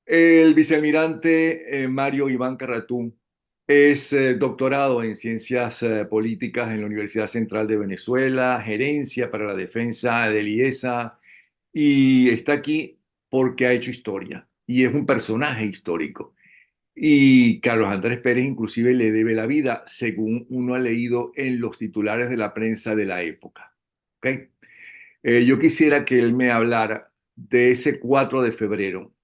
El vicealmirante Mario Iván Carratú es doctorado en ciencias políticas en la Universidad Central de Venezuela, gerencia para la defensa del IESA y está aquí porque ha hecho historia y es un personaje histórico. Y Carlos Andrés Pérez inclusive le debe la vida, según uno ha leído en los titulares de la prensa de la época. ¿Ok? Yo quisiera que él me hablara de ese 4 de febrero,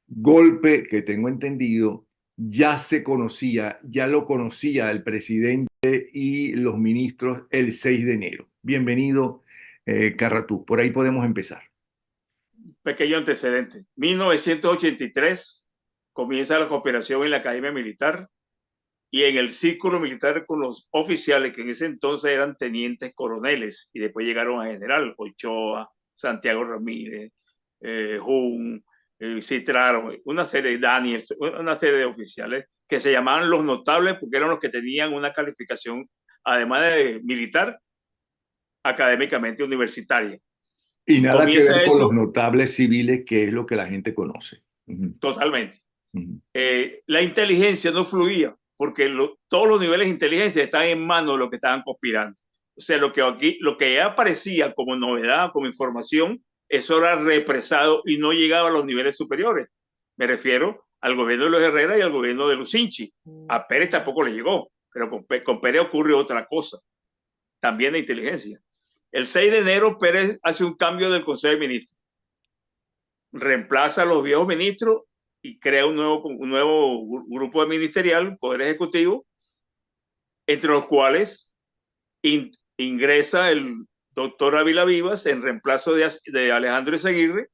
golpe que tengo entendido ya se conocía, ya lo conocía el presidente y los ministros el 6 de enero. Bienvenido, Carratú. Por ahí podemos empezar. Pequeño antecedente. 1983 comienza la cooperación en la Academia Militar y en el círculo militar con los oficiales que en ese entonces eran tenientes coroneles y después llegaron a general, Ochoa, Santiago Ramírez, Jun, Citraro, una serie de Daniel, una serie de oficiales que se llamaban los notables porque eran los que tenían una calificación, además de militar, académicamente universitaria. Y nada que ver Comienza con los eso notables civiles, que es lo que la gente conoce. Ujú, totalmente. ujú. La inteligencia no fluía porque todos los niveles de inteligencia están en manos de los que estaban conspirando. O sea, lo que aparecía como novedad, como información, eso era represado y no llegaba a los niveles superiores. Me refiero al gobierno de los Herrera y al gobierno de Lucinchi. A Pérez tampoco le llegó, pero con Pérez ocurre otra cosa, también de inteligencia. El 6 de enero Pérez hace un cambio del Consejo de Ministros, reemplaza a los viejos ministros y crea un nuevo grupo ministerial, Poder Ejecutivo, entre los cuales ingresa el doctor Ávila Vivas en reemplazo de Alejandro Izaguirre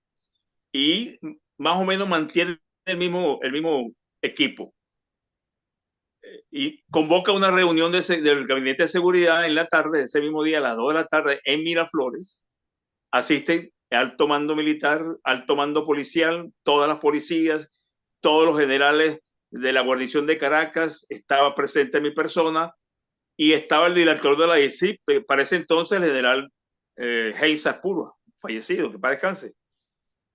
y más o menos mantiene el mismo equipo. Y convoca una reunión del Gabinete de Seguridad en la tarde, de ese mismo día, a las 2 de la tarde, en Miraflores. Asisten alto mando militar, alto mando policial, todas las policías, todos los generales de la guarnición de Caracas, estaba presente mi persona y estaba el director de la ICIP, para ese entonces el general Heinz Apurua, fallecido, que para descanse.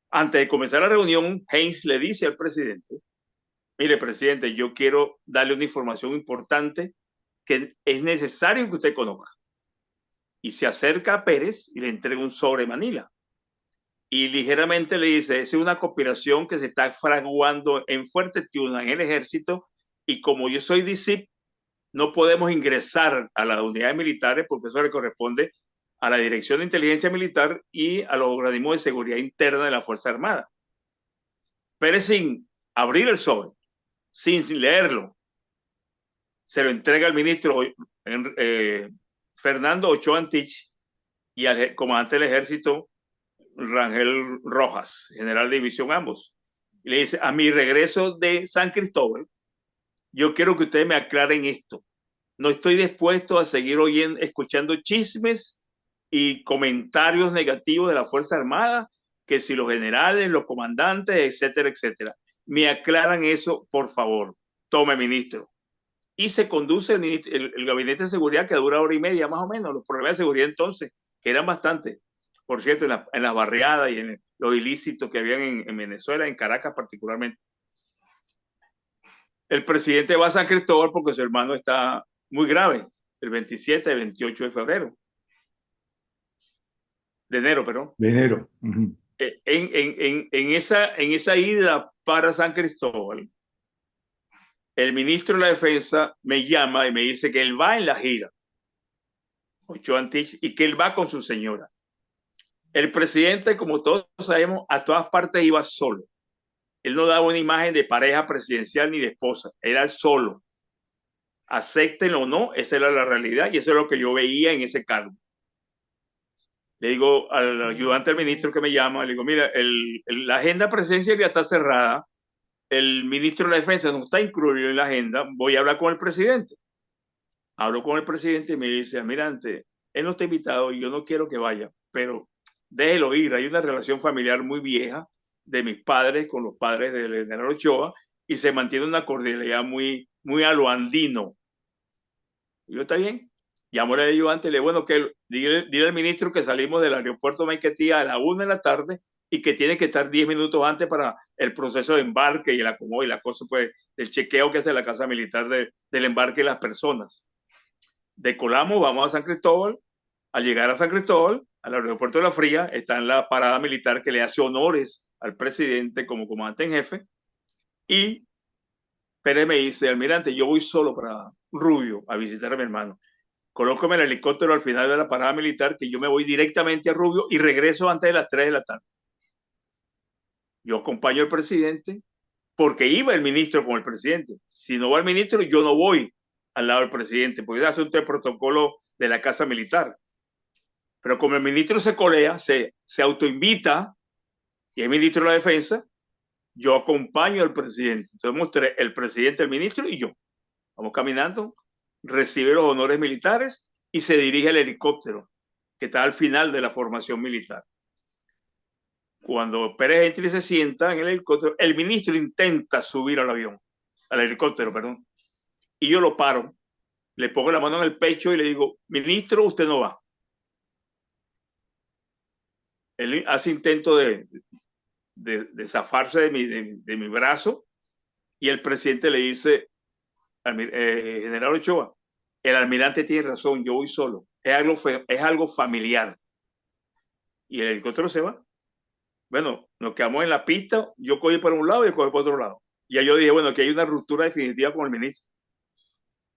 Antes de comenzar la reunión, Heinz le dice al presidente, mire presidente, yo quiero darle una información importante que es necesario que usted conozca. Y se acerca a Pérez y le entrega un sobre Manila y ligeramente le dice, es una conspiración que se está fraguando en Fuerte Tiuna, en el ejército, y como yo soy DICIP, no podemos ingresar a las unidades militares porque eso le corresponde a la Dirección de Inteligencia Militar y a los organismos de seguridad interna de la Fuerza Armada. Pero sin abrir el sobre, sin leerlo, se lo entrega al ministro Fernando Ochoa Antich y al comandante del ejército Rangel Rojas, general de división ambos. Y le dice, a mi regreso de San Cristóbal, yo quiero que ustedes me aclaren esto. No estoy dispuesto a seguir oyendo, escuchando chismes y comentarios negativos de la Fuerza Armada, que si los generales, los comandantes, etcétera, etcétera. Me aclaran eso, por favor. Tome, ministro. Y se conduce el gabinete de seguridad que dura hora y media más o menos. Los problemas de seguridad entonces, que eran bastantes, por cierto, en las barriadas y en los ilícitos que habían en Venezuela, en Caracas particularmente. El presidente va a San Cristóbal porque su hermano está muy grave, el 27 y 28 de febrero, de enero, perdón. De enero. Ujú. En esa ida para San Cristóbal, el ministro de la Defensa me llama y me dice que él va en la gira, Ochoa Antich, y que él va con su señora. El presidente, como todos sabemos, a todas partes iba solo. Él no daba una imagen de pareja presidencial ni de esposa, era solo. Acéptenlo o no, esa era la realidad y eso es lo que yo veía en ese cargo. Le digo al ayudante del ministro que me llama, le digo, mira, la agenda presidencial ya está cerrada, el ministro de la Defensa no está incluido en la agenda, voy a hablar con el presidente. Hablo con el presidente y me dice, almirante, él no está invitado y yo no quiero que vaya, pero déjelo ir, hay una relación familiar muy vieja de mis padres con los padres del general Ochoa y se mantiene una cordialidad muy a lo andino. Y yo, está bien. Llamo al ayudante y le digo, bueno, dile al ministro que salimos del aeropuerto de Maiquetía a la 1 de la tarde y que tiene que estar 10 minutos antes para el proceso de embarque y el acomodo y la cosa, pues, del chequeo que hace la Casa Militar del embarque de las personas. Decolamos, vamos a San Cristóbal. Al llegar a San Cristóbal, al aeropuerto de La Fría, está en la parada militar que le hace honores al presidente como comandante en jefe. Y Pérez me dice, almirante, yo voy solo para Rubio a visitar a mi hermano. Colócame el helicóptero al final de la parada militar, que yo me voy directamente a Rubio y regreso antes de las 3 de la tarde. Yo acompaño al presidente porque iba el ministro con el presidente. Si no va el ministro, yo no voy al lado del presidente, porque es asunto de protocolo de la Casa Militar. Pero como el ministro se colea, se autoinvita, y es ministro de la Defensa, yo acompaño al presidente. Somos tres, el presidente, el ministro y yo. Vamos caminando, recibe los honores militares y se dirige al helicóptero, que está al final de la formación militar. Cuando Pérez entra y se sienta en el helicóptero, el ministro intenta subir al avión, al helicóptero, perdón, y yo lo paro, le pongo la mano en el pecho y le digo, ministro, usted no va. Él hace intento de zafarse de mi brazo y el presidente le dice, general Ochoa, el almirante tiene razón, yo voy solo, es algo familiar. Y el helicóptero se va. Bueno, nos quedamos en la pista, yo cogí por un lado y él cogí por otro lado. Y yo dije, bueno, aquí hay una ruptura definitiva con el ministro,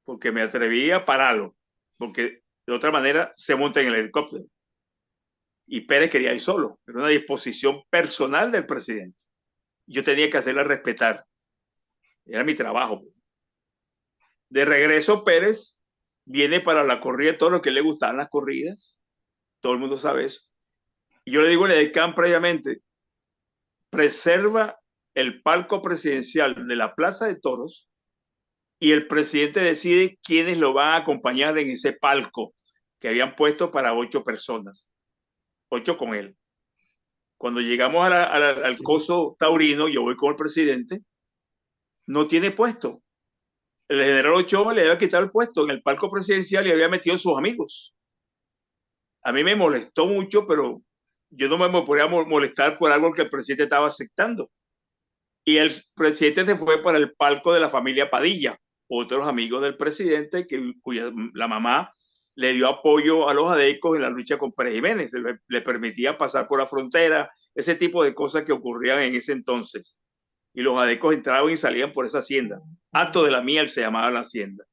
porque me atreví a pararlo, porque de otra manera se monta en el helicóptero. Y Pérez quería ir solo, era una disposición personal del presidente. Yo tenía que hacerla respetar, era mi trabajo. De regreso, Pérez viene para la corrida, todo lo que le gustaban las corridas, todo el mundo sabe eso. Y yo le digo a Edecán previamente, preserva el palco presidencial de la Plaza de Toros y el presidente decide quiénes lo van a acompañar en ese palco que habían puesto para 8 personas, 8 con él. Cuando llegamos al coso taurino, yo voy con el presidente, no tiene puesto. El general Ochoa le había quitado el puesto en el palco presidencial y había metido a sus amigos. A mí me molestó mucho, pero yo no me podía molestar por algo que el presidente estaba aceptando. Y el presidente se fue para el palco de la familia Padilla, otros amigos del presidente, cuya la mamá le dio apoyo a los adeicos en la lucha con Pérez Jiménez, le permitía pasar por la frontera, ese tipo de cosas que ocurrían en ese entonces. Y los adeicos entraban y salían por esa hacienda. Alto de la Miel se llamaba la hacienda.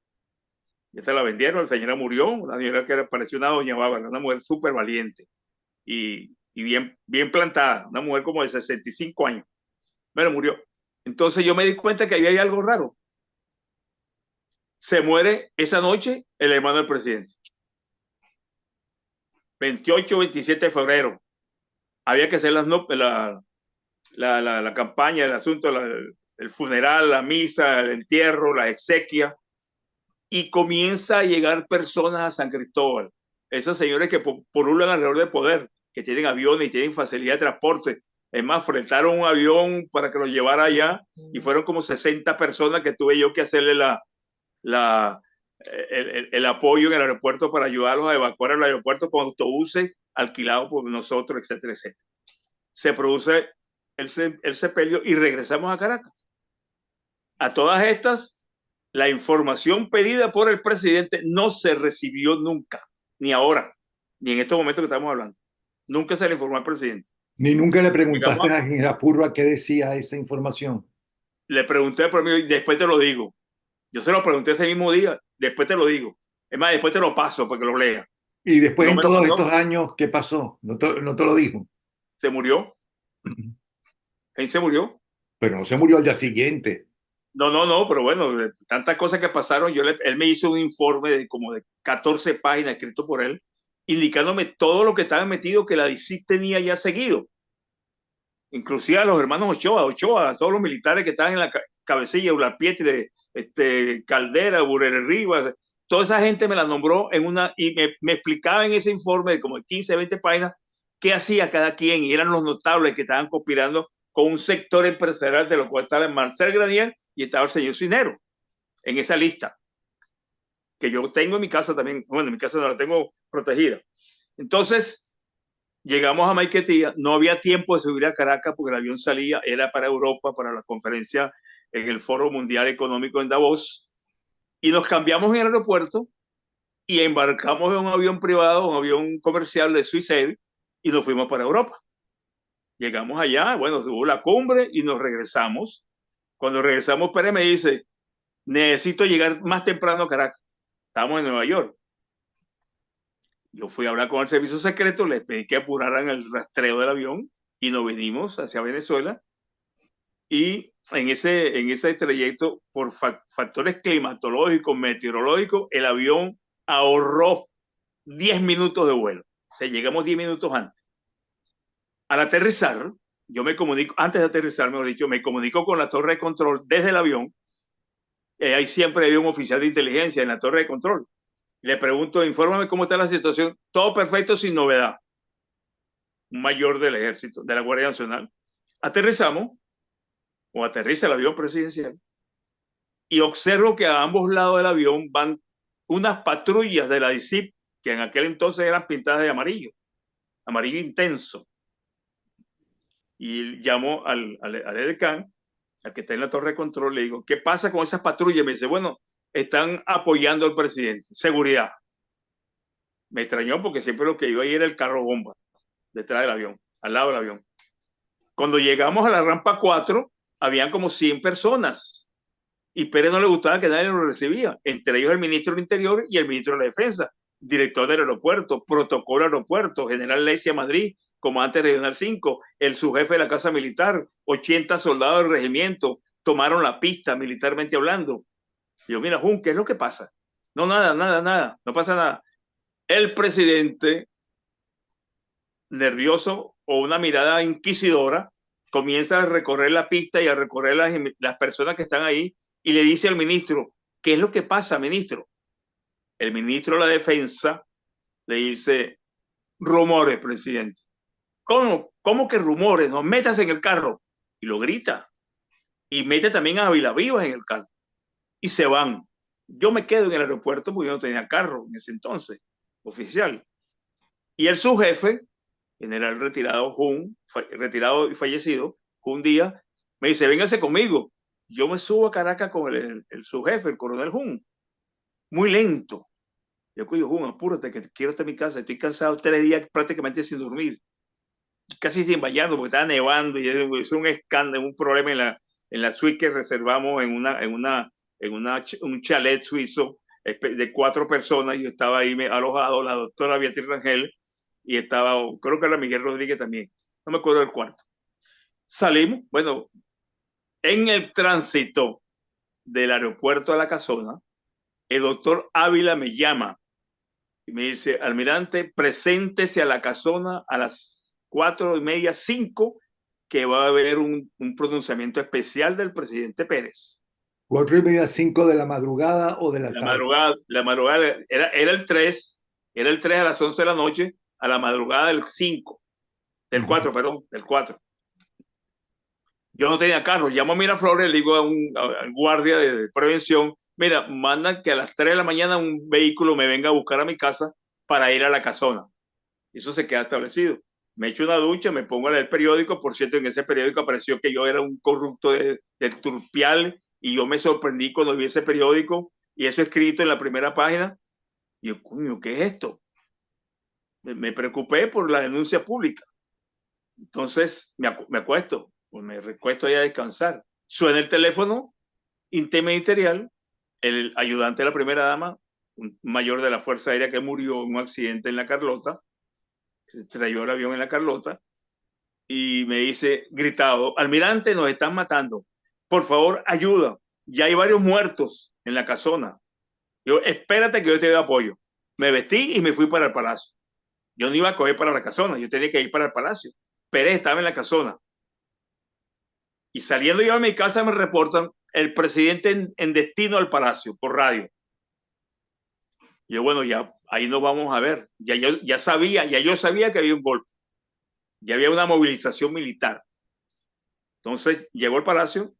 Ya se la vendieron, la señora murió, una señora que parecía una doña Bárbara, una mujer súper valiente y bien plantada, una mujer como de 65 años. Pero murió. Entonces yo me di cuenta que había algo raro. Se muere esa noche el hermano del presidente. 28, 27 de febrero. Había que hacer la campaña, el asunto, el funeral, la misa, el entierro, la exequia. Y comienza a llegar personas a San Cristóbal. Esos señores que pululan alrededor del poder, que tienen aviones y tienen facilidad de transporte. Es más, fretaron un avión para que lo llevara allá y fueron como 60 personas que tuve yo que hacerle el apoyo en el aeropuerto para ayudarlos a evacuar el aeropuerto con autobuses alquilados por nosotros, etcétera, etcétera. Se produce el sepelio y regresamos a Caracas. A todas estas, la información pedida por el presidente no se recibió nunca, ni ahora, ni en estos momentos que estamos hablando. Nunca se le informó al presidente. Ni nunca le preguntaste Llegamos a Girapurba qué decía esa información. Le pregunté por mí y después te lo digo. Yo se lo pregunté ese mismo día, después te lo digo. Es más, después te lo paso para que lo leas. Y después No en me lo todos estos pasó, años, ¿qué pasó? No te lo dijo. se murió. Él se murió. Pero no se murió al día siguiente. No, pero bueno, tantas cosas que pasaron, él me hizo un informe de como de 14 páginas escrito por él, indicándome todo lo que estaba metido que la DICIT tenía ya seguido. Inclusive a los hermanos Ochoa, a todos los militares que estaban en la cabecilla, Urlarpietre, Caldera, Burere Rivas, toda esa gente me la nombró y me explicaba en ese informe de como 15, 20 páginas qué hacía cada quien, y eran los notables que estaban conspirando con un sector empresarial, de lo cual estaba el Marcel Granier y estaba el señor Cinero en esa lista, que yo tengo en mi casa también. Bueno, en mi casa no la tengo protegida. Entonces, Llegamos a Maiquetía, no había tiempo de subir a Caracas porque el avión salía, era para Europa, para la conferencia en el Foro Mundial Económico en Davos, y nos cambiamos en el aeropuerto y embarcamos en un avión privado, un avión comercial de Swissair, y nos fuimos para Europa. Llegamos allá, bueno, hubo la cumbre y nos regresamos. Cuando regresamos, Pérez me dice, necesito llegar más temprano a Caracas. Estamos en Nueva York. Yo fui a hablar con el servicio secreto, les pedí que apuraran el rastreo del avión y nos vinimos hacia Venezuela. Y en ese trayecto, por factores climatológicos, meteorológicos, el avión ahorró 10 minutos de vuelo. O sea, llegamos 10 minutos antes. Al aterrizar, yo me comunico, antes de aterrizar, mejor dicho, me comunico con la torre de control desde el avión. Ahí siempre había un oficial de inteligencia en la torre de control. Le pregunto, infórmame cómo está la situación. Todo perfecto, sin novedad. Un mayor del ejército, de la Guardia Nacional. Aterrizamos, o aterriza el avión presidencial, y observo que a ambos lados del avión van unas patrullas de la DICIP, que en aquel entonces eran pintadas de amarillo, amarillo intenso. Y llamo al edecán, al que está en la torre de control, le digo, ¿qué pasa con esas patrullas? Me dice, bueno, están apoyando al presidente, seguridad. Me extrañó porque siempre lo que iba ahí era el carro bomba, detrás del avión, al lado del avión. Cuando llegamos a la rampa 4, habían como 100 personas y Pérez no le gustaba que nadie lo recibía, entre ellos el ministro del Interior y el ministro de la Defensa, director del aeropuerto, protocolo aeropuerto, general Lecia Madrid, comandante regional 5, el subjefe de la Casa Militar, 80 soldados del regimiento, tomaron la pista militarmente hablando. Y yo, mira, Jun, ¿qué es lo que pasa? No, nada, nada, nada, no pasa nada. El presidente, nervioso o una mirada inquisidora, comienza a recorrer la pista y a recorrer las personas que están ahí y le dice al ministro, ¿qué es lo que pasa, ministro? El ministro de la Defensa le dice, rumores, presidente. ¿Cómo que rumores? No, métase en el carro. Y lo grita. Y mete también a Vilavivas en el carro. Y se van. Yo me quedo en el aeropuerto porque yo no tenía carro en ese entonces, oficial. Y el subjefe, general retirado, retirado y fallecido, un día me dice, véngase conmigo. Yo me subo a Caracas con el subjefe, el coronel Jun, muy lento. Yo digo, Jun, apúrate, que quiero estar en mi casa. Estoy cansado 3 días prácticamente sin dormir, casi sin bañarme porque estaba nevando y es un escándalo, un problema en la suite que reservamos un chalet suizo de 4 personas. Yo estaba ahí alojado, la doctora Beatriz Rangel, y estaba, creo que era Miguel Rodríguez también, no me acuerdo del cuarto. Salimos, bueno, en el tránsito del aeropuerto a la casona, el doctor Ávila me llama y me dice, almirante, preséntese a la casona a las 4:30, 5, que va a haber un pronunciamiento especial del presidente Pérez. 4:30, 5 de la madrugada o de la tarde. La madrugada era el 3 a las 11 de la noche, a la madrugada del 5, del 4, perdón, del 4. Yo no tenía carro, llamo a Miraflores, le digo al guardia de prevención, mira, mandan que a las 3 de la mañana un vehículo me venga a buscar a mi casa para ir a la casona. Eso se queda establecido. Me echo una ducha, me pongo a leer el periódico. Por cierto, en ese periódico apareció que yo era un corrupto de Turpial y yo me sorprendí cuando vi ese periódico y eso escrito en la primera página. Y yo, coño, ¿qué es esto? Me preocupé por la denuncia pública. Entonces me acuesto, pues me recuesto ahí a descansar. Suena el teléfono interministerial, el ayudante de la primera dama, un mayor de la Fuerza Aérea que murió en un accidente en la Carlota, se estrelló el avión en la Carlota, y me dice, gritado, almirante, nos están matando, por favor, ayuda, ya hay varios muertos en la casona. Yo, espérate que yo te doy apoyo. Me vestí y me fui para el palacio. Yo no iba a coger para la casona, yo tenía que ir para el palacio. Pérez estaba en la casona. Y saliendo yo a mi casa me reportan el presidente en destino al palacio por radio. Y yo, bueno, ya ahí nos vamos a ver. Ya yo sabía que había un golpe. Ya había una movilización militar. Entonces llegó al palacio.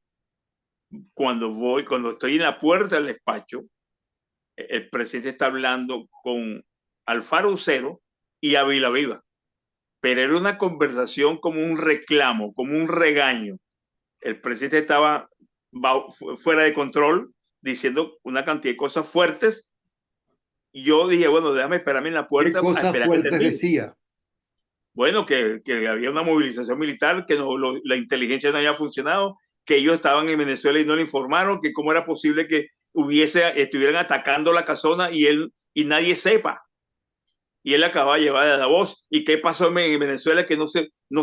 Cuando estoy en la puerta del despacho, el presidente está hablando con Alfaro Ucero y Ávila Viva. pero era una conversación como un reclamo, como un regaño. El presidente estaba fuera de control, diciendo una cantidad de cosas fuertes. Y yo dije, bueno, déjame esperarme en la ¿Qué puerta a cosas esperar que fuertes termine. decía? Bueno, que había una movilización militar, que no, la inteligencia no había funcionado, que ellos estaban en Venezuela y no le informaron, que cómo era posible que estuvieran atacando la casona y nadie sepa. Y él acababa de llevar a la voz. ¿Y qué pasó en Venezuela que no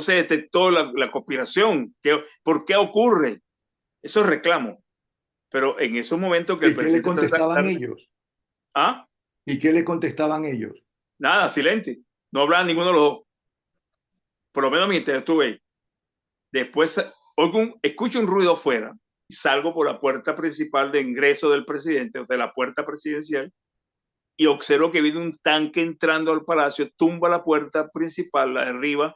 se detectó la conspiración? ¿Por qué ocurre? Eso es reclamo. Pero en esos momentos que el ¿Y qué le presidente contestaban ellos? ¿ah? ¿Y qué le contestaban ellos? Nada, silente. No hablaban ninguno de los dos. Por lo menos mientras estuve ahí. Después escucho un ruido afuera y salgo por la puerta principal de ingreso del presidente, o sea, la puerta presidencial, y observo que viene un tanque entrando al palacio, tumba la puerta principal, la de arriba,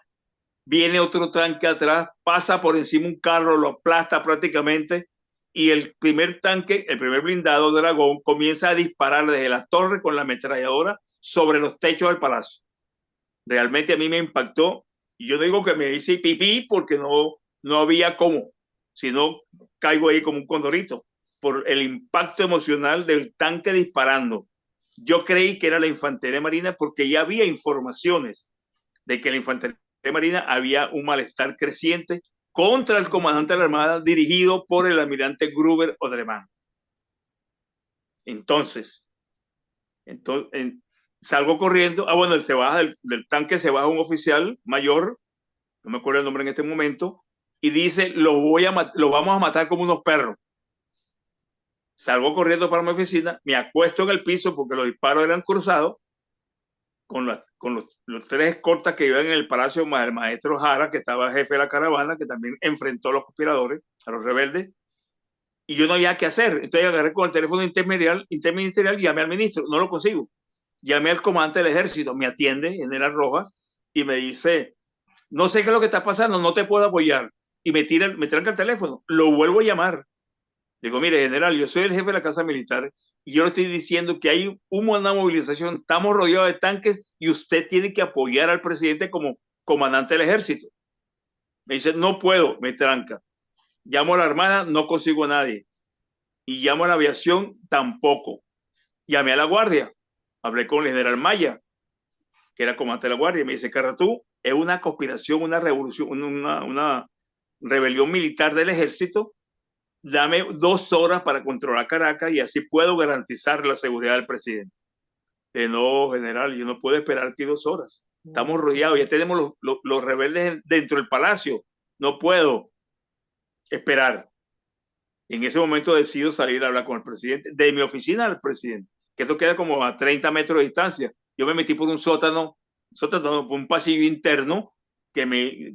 viene otro tanque atrás, pasa por encima un carro, lo aplasta prácticamente, y el primer tanque, el primer blindado Dragón, comienza a disparar desde la torre con la ametralladora sobre los techos del palacio. Realmente a mí me impactó. Y yo digo que me hice pipí porque no había cómo, sino caigo ahí como un condorito por el impacto emocional del tanque disparando. Yo creí que era la infantería marina porque ya había informaciones de que la infantería marina había un malestar creciente contra el comandante de la Armada dirigido por el almirante Gruber Odremán. Entonces, entonces salgo corriendo. Bueno, se baja del tanque, se baja un oficial mayor, no me acuerdo el nombre en este momento, y dice, lo vamos a matar como unos perros. Salgo corriendo para mi oficina, me acuesto en el piso porque los disparos eran cruzados, con los tres escoltas que iban en el palacio, más el maestro Jara, que estaba jefe de la caravana, que también enfrentó a los conspiradores, a los rebeldes, y yo no había qué hacer. Entonces agarré con el teléfono interministerial y llamé al ministro, no lo consigo. Llamé al comandante del ejército, me atiende, General Rojas, y me dice, no sé qué es lo que está pasando, no te puedo apoyar. Y me tranca el teléfono, lo vuelvo a llamar. Digo, mire, general, yo soy el jefe de la Casa Militar y yo le estoy diciendo que hay una movilización, estamos rodeados de tanques y usted tiene que apoyar al presidente como comandante del ejército. Me dice, no puedo, me tranca. Llamo a la Armada, no consigo a nadie. Y llamo a la aviación, tampoco. Llamé a la Guardia, hablé con el general Maya, que era comandante de la Guardia, y me dice, Carratú, es una conspiración, una revolución, una rebelión militar del ejército. Dame 2 horas para controlar Caracas y así puedo garantizar la seguridad del presidente. No, general, yo no puedo esperar aquí 2 horas. Estamos rodeados, ya tenemos los rebeldes dentro del palacio. No puedo esperar. En ese momento decido salir a hablar con el presidente, de mi oficina al presidente, que esto queda como a 30 metros de distancia. Yo me metí por un sótano, por un pasillo interno,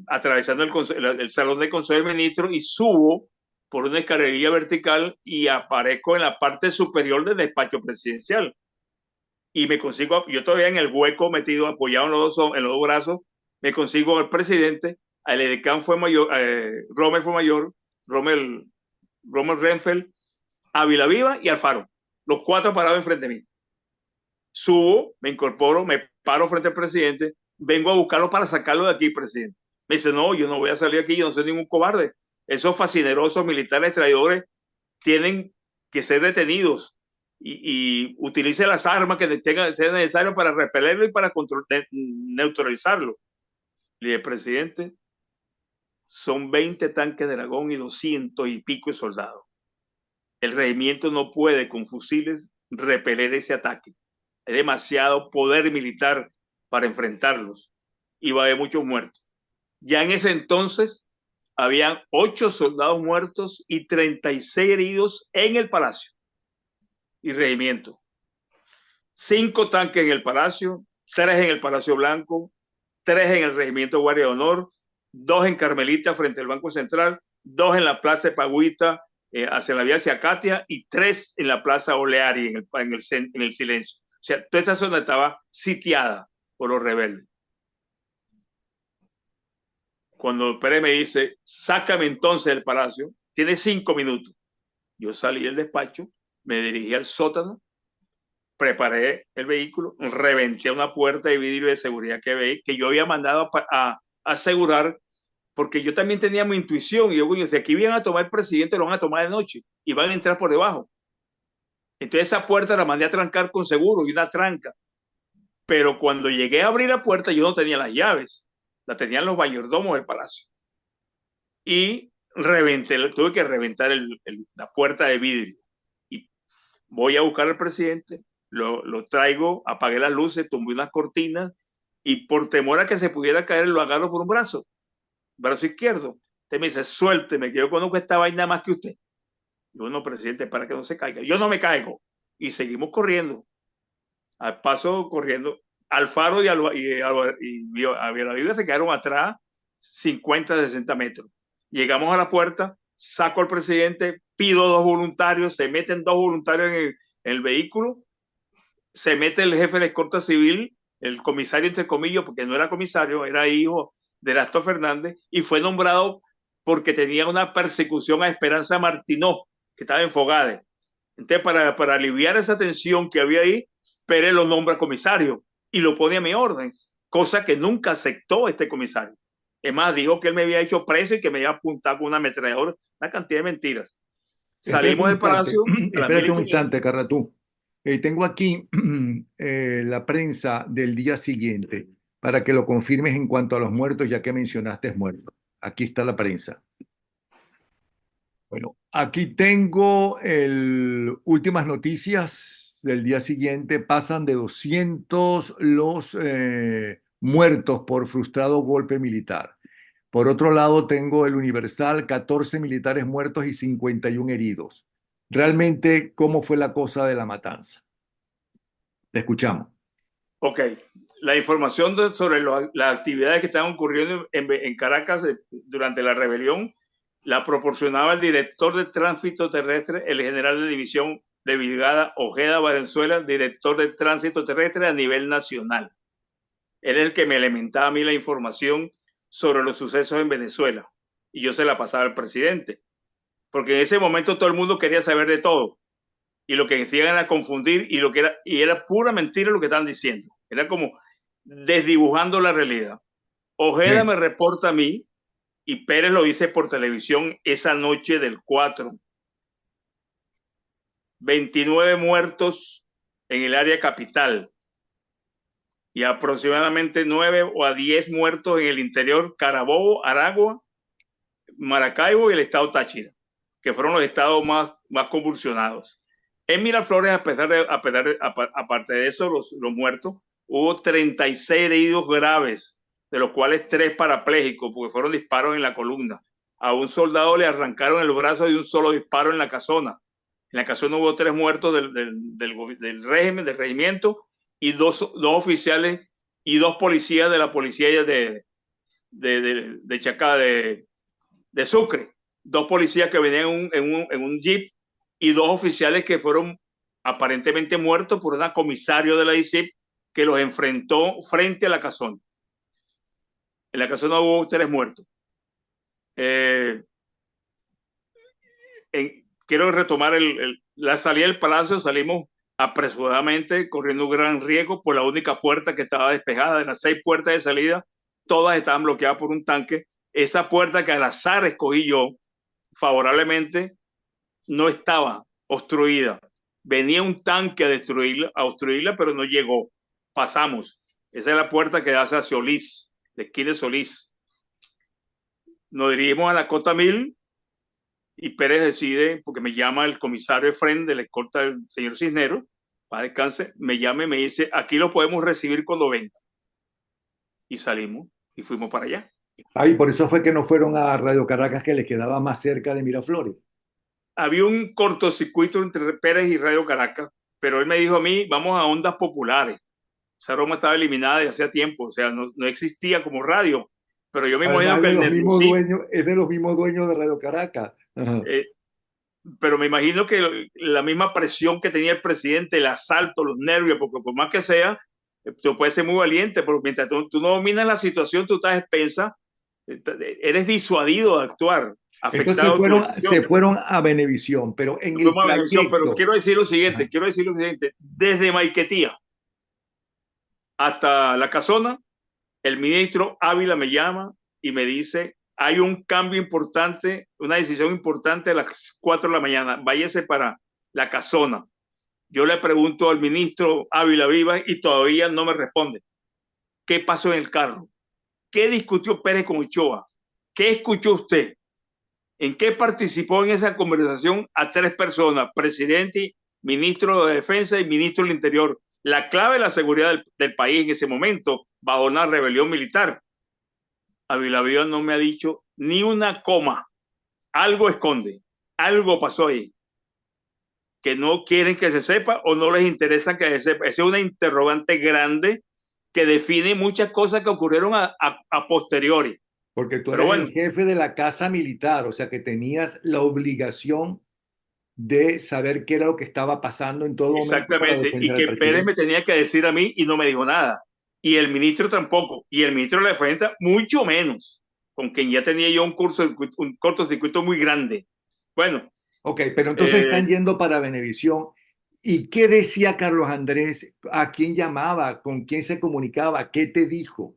atravesando el salón de Consejo de Ministros y subo por una escalería vertical y aparezco en la parte superior del despacho presidencial. Y me consigo, yo todavía en el hueco metido, apoyado en los dos brazos, me consigo al presidente, el edecán fue mayor, Rommel fue mayor, Rommel Renfeld, Ávila Viva y Alfaro. Los cuatro parados enfrente de mí. Subo, me incorporo, me paro frente al presidente, vengo a buscarlo para sacarlo de aquí, presidente. Me dice, no, yo no voy a salir aquí, yo no soy ningún cobarde. Esos fascinerosos militares traidores tienen que ser detenidos y utilice las armas que sean necesarias para repelerlo y para neutralizarlo. Le dije, presidente, son 20 tanques de Dragón y 200 y pico de soldados. El regimiento no puede con fusiles repeler ese ataque. Hay demasiado poder militar para enfrentarlos y va a haber muchos muertos. Ya en ese entonces habían 8 soldados muertos y 36 heridos en el palacio y regimiento. 5 tanques en el palacio, 3 en el Palacio Blanco, 3 en el regimiento Guardia de Honor, 2 en Carmelita frente al Banco Central, 2 en la Plaza de Pagüita, hacia la vía hacia Catia, y 3 en la Plaza Oleari, en el Silencio. O sea, toda esta zona estaba sitiada por los rebeldes. Cuando Pérez me dice, sácame entonces del palacio, tiene 5 minutos. Yo salí del despacho, me dirigí al sótano, preparé el vehículo, reventé una puerta de vidrio de seguridad que yo había mandado a asegurar, porque yo también tenía mi intuición. Y yo, si aquí vienen a tomar el presidente, lo van a tomar de noche y van a entrar por debajo. Entonces esa puerta la mandé a trancar con seguro y una tranca. Pero cuando llegué a abrir la puerta, yo no tenía las llaves, la tenían los mayordomos del palacio. Y tuve que reventar la puerta de vidrio. Y voy a buscar al presidente, lo traigo, apagué las luces, tumbé unas cortinas y por temor a que se pudiera caer, lo agarro por un brazo izquierdo. Usted me dice, suélteme, que yo conozco esta vaina más que usted. Yo, no, presidente, para que no se caiga. Yo no me caigo. Y seguimos corriendo, al paso corriendo. Alfaro y Viva se quedaron atrás 50, 60 metros. Llegamos a la puerta, saco al presidente, pido 2 voluntarios, se meten 2 voluntarios en el vehículo, se mete el jefe de escolta civil, el comisario entre comillas, porque no era comisario, era hijo de Erasto Fernández, y fue nombrado porque tenía una persecución a Esperanza Martínez, que estaba en Fogade. Entonces, para aliviar esa tensión que había ahí, Pérez lo nombra comisario y lo pone a mi orden, cosa que nunca aceptó este comisario. Es más, dijo que él me había hecho preso y que me iba a apuntar con una ametralladora, una cantidad de mentiras. Espérate Salimos un del instante, palacio a las espérate un 1500. instante, Carratú. Tengo aquí la prensa del día siguiente para que lo confirmes en cuanto a los muertos, ya que mencionaste muertos. Aquí está la prensa. Bueno, aquí tengo últimas noticias del día siguiente. Pasan de 200 los muertos por frustrado golpe militar. Por otro lado, tengo el Universal, 14 militares muertos y 51 heridos. Realmente, ¿cómo fue la cosa de la matanza? Te escuchamos. Ok, la información sobre las actividades que estaban ocurriendo en Caracas durante la rebelión la proporcionaba el director de tránsito terrestre, el general de división de brigada Ojeda Valenzuela, director de tránsito terrestre a nivel nacional. Él es el que me alimentaba a mí la información sobre los sucesos en Venezuela y yo se la pasaba al presidente, porque en ese momento todo el mundo quería saber de todo y lo que decían era confundir y era pura mentira lo que estaban diciendo. Era como desdibujando la realidad. Ojeda Sí. me reporta a mí y Pérez lo dice por televisión esa noche del 4. 29 muertos en el área capital y aproximadamente 9 o a 10 muertos en el interior Carabobo, Aragua, Maracaibo y el estado Táchira, que fueron los estados más convulsionados. En Miraflores, aparte de eso, los muertos, hubo 36 heridos graves, de los cuales 3 parapléjicos, porque fueron disparos en la columna. A un soldado le arrancaron el brazo de un solo disparo en la casona. En la casona hubo 3 muertos del régimen, del regimiento, y dos oficiales y 2 policías de la policía de Chacá, de Sucre. 2 policías que venían en un jeep y 2 oficiales que fueron aparentemente muertos por un comisario de la ICIP que los enfrentó frente a la casona. En la casona hubo 3 muertos. Quiero retomar la salida del palacio. Salimos apresuradamente, corriendo un gran riesgo por la única puerta que estaba despejada. De las 6 puertas de salida, todas estaban bloqueadas por un tanque. Esa puerta que al azar escogí yo, favorablemente, no estaba obstruida. Venía un tanque a obstruirla, pero no llegó. Pasamos. Esa es la puerta que da hacia Solís, de esquina de Solís. Nos dirigimos a la Cota 1000 y Pérez decide, porque me llama el comisario Efren de la escolta del señor Cisneros, para descanse, me llama y me dice, aquí lo podemos recibir cuando venga. Y salimos y fuimos para allá. Ahí, por eso fue que no fueron a Radio Caracas, que les quedaba más cerca de Miraflores. Había un cortocircuito entre Pérez y Radio Caracas, pero él me dijo a mí, vamos a ondas populares. Esa broma estaba eliminada de hacía tiempo, o sea, no existía como radio, pero yo me Además, imagino es que de el los mismos nerviosismo, dueños, es de los mismos dueños de Radio Caracas. Ajá. pero me imagino que la misma presión que tenía el presidente, el asalto, los nervios, porque por más que sea, tú puedes ser muy valiente, pero mientras tú no dominas la situación, tú estás expensa, eres disuadido de actuar. Entonces afectado tu se decisión. fueron a Venevisión, pero en el Fuimos a Venevisión, pero trayecto. Ajá. quiero decir lo siguiente, desde Maiquetía hasta La Casona, el ministro Ávila me llama y me dice, hay un cambio importante, una decisión importante a las 4 de la mañana, váyase para La Casona. Yo le pregunto al ministro Ávila Vivas y todavía no me responde. ¿Qué pasó en el carro? ¿Qué discutió Pérez con Ochoa? ¿Qué escuchó usted? ¿En qué participó en esa conversación a 3 personas? Presidente, ministro de Defensa y ministro del Interior. La clave de la seguridad del país en ese momento, bajo una rebelión militar. Ávila Viva no me ha dicho ni una coma. Algo esconde. Algo pasó ahí. Que no quieren que se sepa o no les interesa que se sepa. Esa es una interrogante grande que define muchas cosas que ocurrieron a posteriori. Porque tú Pero eres bueno, el jefe de la casa militar, o sea que tenías la obligación de saber qué era lo que estaba pasando en todo momento para exactamente. Y defender al que Pérez me presidente. tenía que decir a mí y no me dijo nada. Y el ministro tampoco. Y el ministro de la Defensa mucho menos. Con quien ya tenía yo un cortocircuito muy grande. Bueno, Ok, pero entonces eh, están yendo para Venevisión. ¿Y qué decía Carlos Andrés? ¿A quién llamaba? ¿Con quién se comunicaba? ¿Qué te dijo?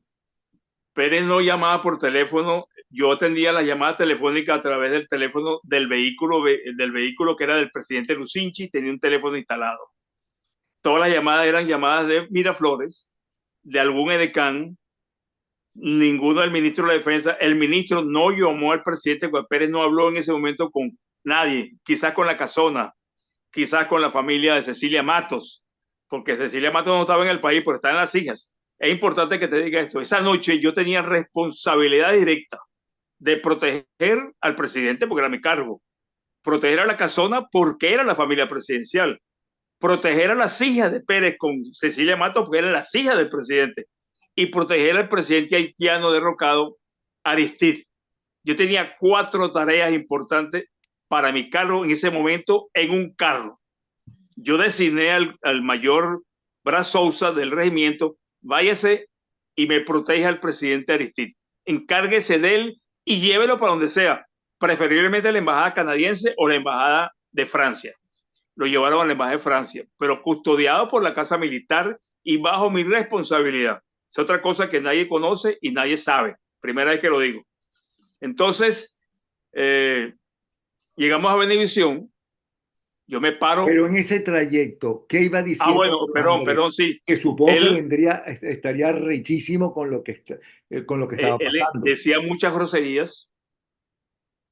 Pérez no llamaba por teléfono. Yo atendía la llamada telefónica a través del teléfono del vehículo que era del presidente Lucinchi. Tenía un teléfono instalado. Todas las llamadas eran llamadas de Miraflores, de algún edecán, ninguno del ministro de la Defensa. El ministro no llamó al presidente Juan Pérez, no habló en ese momento con nadie, quizás con la Casona, quizás con la familia de Cecilia Matos, porque Cecilia Matos no estaba en el país, pero está en las hijas. Es importante que te diga esto. Esa noche yo tenía responsabilidad directa de proteger al presidente porque era mi cargo, proteger a la Casona porque era la familia presidencial, proteger a las hijas de Pérez con Cecilia Matos porque eran las hijas del presidente y proteger al presidente haitiano derrocado, Aristide. Yo tenía 4 tareas importantes para mi cargo en ese momento en un carro. Yo designé al mayor Bras Sousa del regimiento, váyase y me proteja al presidente Aristide. Encárguese de él y llévelo para donde sea, preferiblemente a la embajada canadiense o la embajada de Francia. Lo llevaron a la embajada de Francia, pero custodiado por la casa militar y bajo mi responsabilidad. Es otra cosa que nadie conoce y nadie sabe. Primera vez que lo digo. Entonces, eh, llegamos a Venevisión, yo me paro. Pero en ese trayecto, ¿qué iba Ah, diciendo bueno, Carlos perdón, Andrés? perdón, sí. Que supongo que Él, vendría, estaría rechísimo con lo que estaba él pasando. decía muchas groserías,